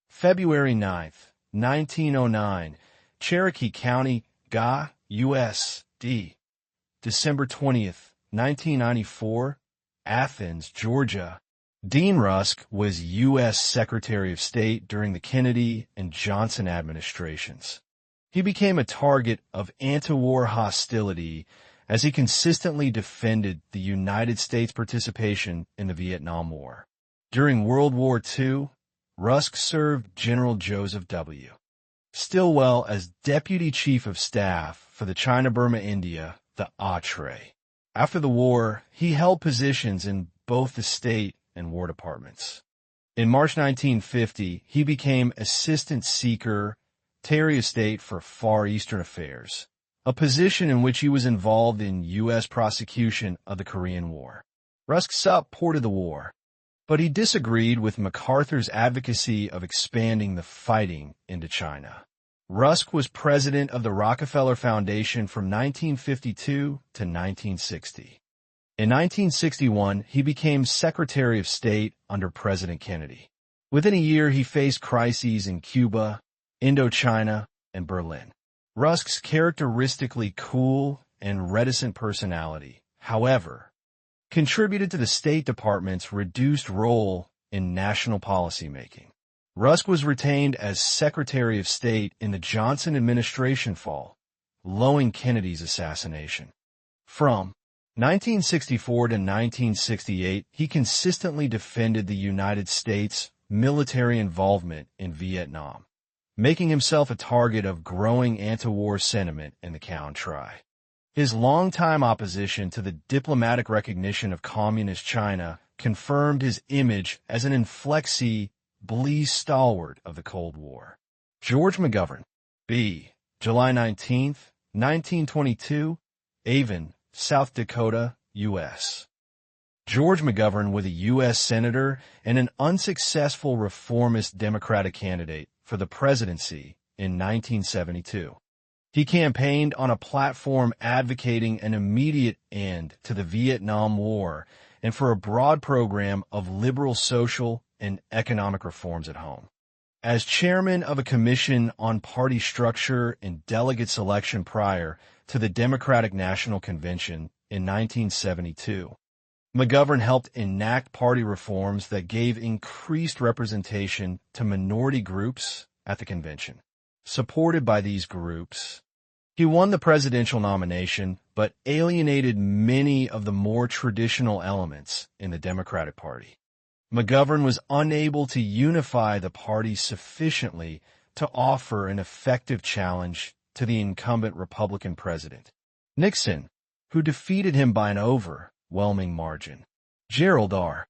February 9, 1909, Cherokee County, GA, U.S., D. December 20, 1994, Athens, Georgia. Dean Rusk was U.S. Secretary of State during the Kennedy and Johnson administrations. He became a target of anti-war hostility as he consistently defended the United States' participation in the Vietnam War. During World War II, Rusk served General Joseph W. Stilwell as Deputy Chief of Staff for the China-Burma-India, the ATRE. After the war, he held positions in both the State and War Departments. In March 1950, he became Assistant Secretary of State for Far Eastern Affairs, a position in which he was involved in U.S. prosecution of the Korean War. Rusk supported the war, but he disagreed with MacArthur's advocacy of expanding the fighting into China. Rusk was president of the Rockefeller Foundation from 1952 to 1960. In 1961, he became Secretary of State under President Kennedy. Within a year, he faced crises in Cuba, Indochina, and Berlin. Rusk's characteristically cool and reticent personality, however, contributed to the State Department's reduced role in national policymaking. Rusk was retained as Secretary of State in the Johnson administration following Kennedy's assassination. From 1964 to 1968, he consistently defended the United States' military involvement in Vietnam, making himself a target of growing anti-war sentiment in the country. His longtime opposition to the diplomatic recognition of Communist China confirmed his image as an inflexibly stalwart of the Cold War. George McGovern, B. July 19, 1922, Avon, South Dakota, U.S. George McGovern was a U.S. Senator and an unsuccessful reformist Democratic candidate for the presidency in 1972. He campaigned on a platform advocating an immediate end to the Vietnam War and for a broad program of liberal social and economic reforms at home. As chairman of a commission on party structure and delegate selection prior to the Democratic National Convention in 1972, McGovern helped enact party reforms that gave increased representation to minority groups at the convention. Supported by these groups, he won the presidential nomination, but alienated many of the more traditional elements in the Democratic Party. McGovern was unable to unify the party sufficiently to offer an effective challenge to the incumbent Republican president, Nixon, who defeated him by an overwhelming margin. Gerald R.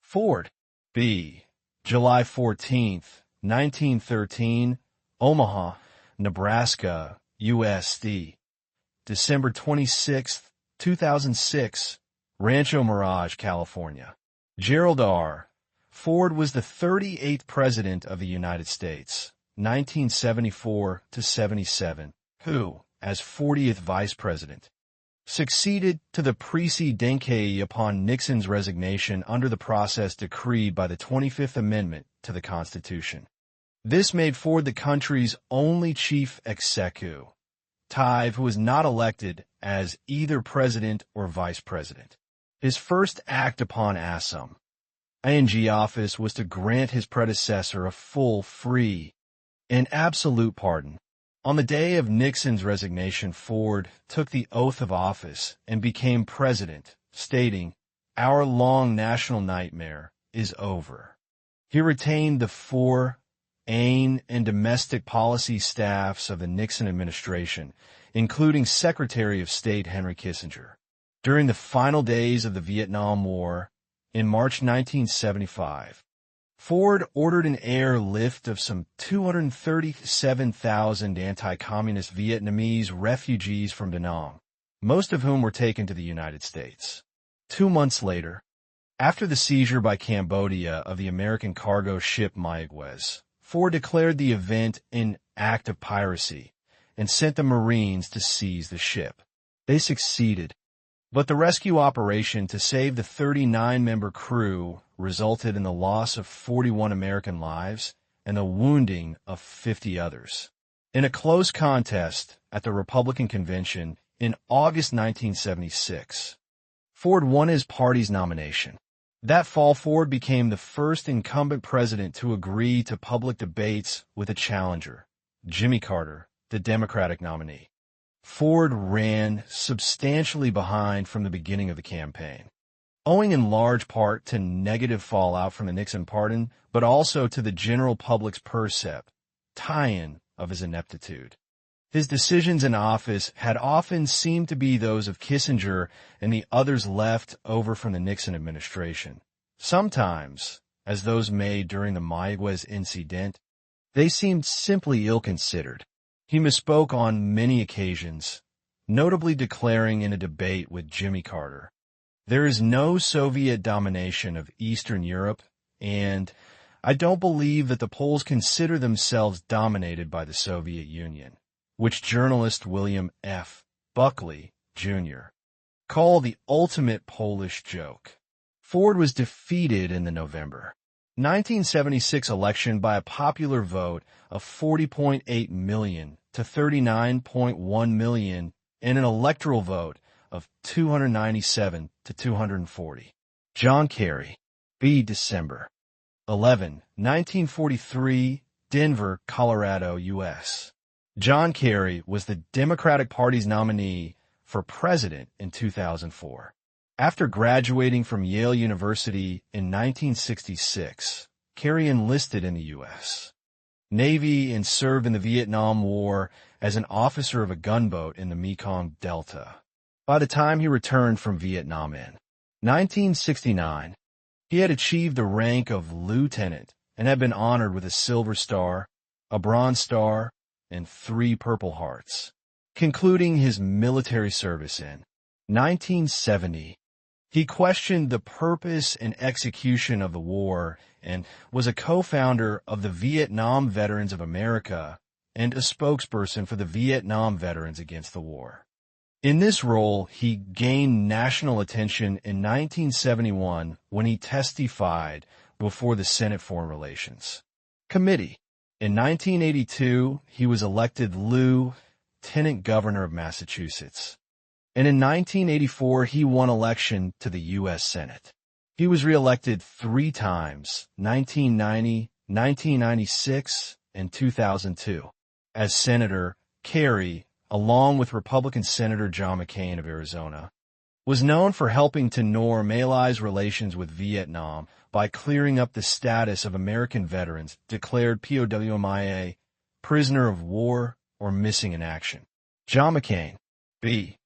Ford, B. July 14, 1913, Omaha, Nebraska, USD. December 26, 2006, Rancho Mirage, California. Gerald R. Ford was the 38th President of the United States, 1974 to 77, who, as 40th Vice President, succeeded to the Presidente upon Nixon's resignation under the process decreed by the 25th Amendment to the Constitution. This made Ford the country's only chief executive, who was not elected as either president or vice president. His first act upon assumption office was to grant his predecessor a full, free, and absolute pardon. On the day of Nixon's resignation, Ford took the oath of office and became president, stating, "Our long national nightmare is over." He retained the foreign and domestic policy staffs of the Nixon administration, including Secretary of State Henry Kissinger. During the final days of the Vietnam War, in March 1975, Ford ordered an airlift of some 237,000 anti-communist Vietnamese refugees from Da Nang, most of whom were taken to the United States. 2 months later, after the seizure by Cambodia of the American cargo ship Mayaguez, Ford declared the event an act of piracy and sent the Marines to seize the ship. They succeeded, but the rescue operation to save the 39-member crew resulted in the loss of 41 American lives and the wounding of 50 others. In a close contest at the Republican Convention in August 1976, Ford won his party's nomination. That fall, Ford became the first incumbent president to agree to public debates with a challenger, Jimmy Carter, the Democratic nominee. Ford ran substantially behind from the beginning of the campaign, owing in large part to negative fallout from the Nixon pardon, but also to the general public's perception of his ineptitude. His decisions in office had often seemed to be those of Kissinger and the others left over from the Nixon administration. Sometimes, as those made during the Mayaguez incident, they seemed simply ill-considered. He misspoke on many occasions, notably declaring in a debate with Jimmy Carter, "There is no Soviet domination of Eastern Europe, and I don't believe that the Poles consider themselves dominated by the Soviet Union," which journalist William F. Buckley, Jr. called the ultimate Polish joke. Ford was defeated in the November 1976 election by a popular vote of 40.8 million to 39.1 million and an electoral vote of 297 to 240. John Kerry, B. December 11, 1943, Denver, Colorado, U.S. John Kerry was the Democratic Party's nominee for president in 2004. After graduating from Yale University in 1966, Kerry enlisted in the U.S. Navy and served in the Vietnam War as an officer of a gunboat in the Mekong Delta. By the time he returned from Vietnam in 1969, he had achieved the rank of lieutenant and had been honored with a Silver Star, a Bronze Star, and 3 Purple Hearts. Concluding his military service in 1970, he questioned the purpose and execution of the war and was a co-founder of the Vietnam Veterans of America and a spokesperson for the Vietnam veterans against the war. In this role, he gained national attention in 1971 when he testified before the Senate Foreign Relations Committee. In 1982, he was elected Lieutenant Governor of Massachusetts. And in 1984, he won election to the U.S. Senate. He was reelected 3 times, 1990, 1996, and 2002. As Senator, Kerry, along with Republican Senator John McCain of Arizona, was known for helping to normalize relations with Vietnam by clearing up the status of American veterans declared POW/MIA, prisoner of war, or missing in action. John McCain, B.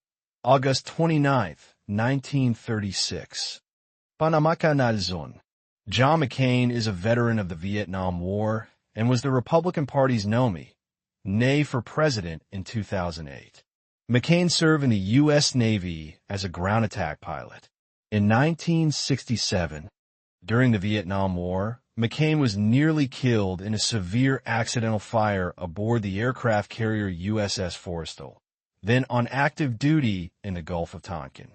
August 29, 1936. Panamakanalzon. John McCain is a veteran of the Vietnam War and was the Republican Party's nominee for president in 2008. McCain served in the U.S. Navy as a ground attack pilot. In 1967, during the Vietnam War, McCain was nearly killed in a severe accidental fire aboard the aircraft carrier USS Forrestal, then on active duty in the Gulf of Tonkin.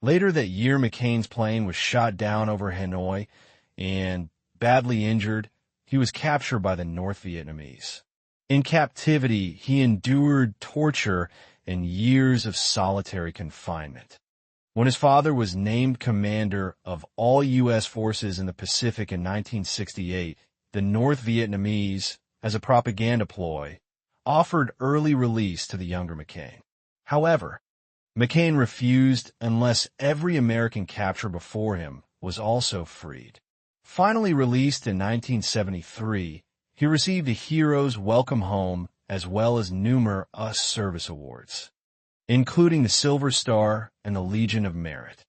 Later that year, McCain's plane was shot down over Hanoi, and, badly injured, he was captured by the North Vietnamese. In captivity, he endured torture and years of solitary confinement. When his father was named commander of all U.S. forces in the Pacific in 1968, the North Vietnamese, as a propaganda ploy, offered early release to the younger McCain. However, McCain refused unless every American captured before him was also freed. Finally released in 1973, he received a Hero's Welcome Home as well as numerous service awards, including the Silver Star and the Legion of Merit.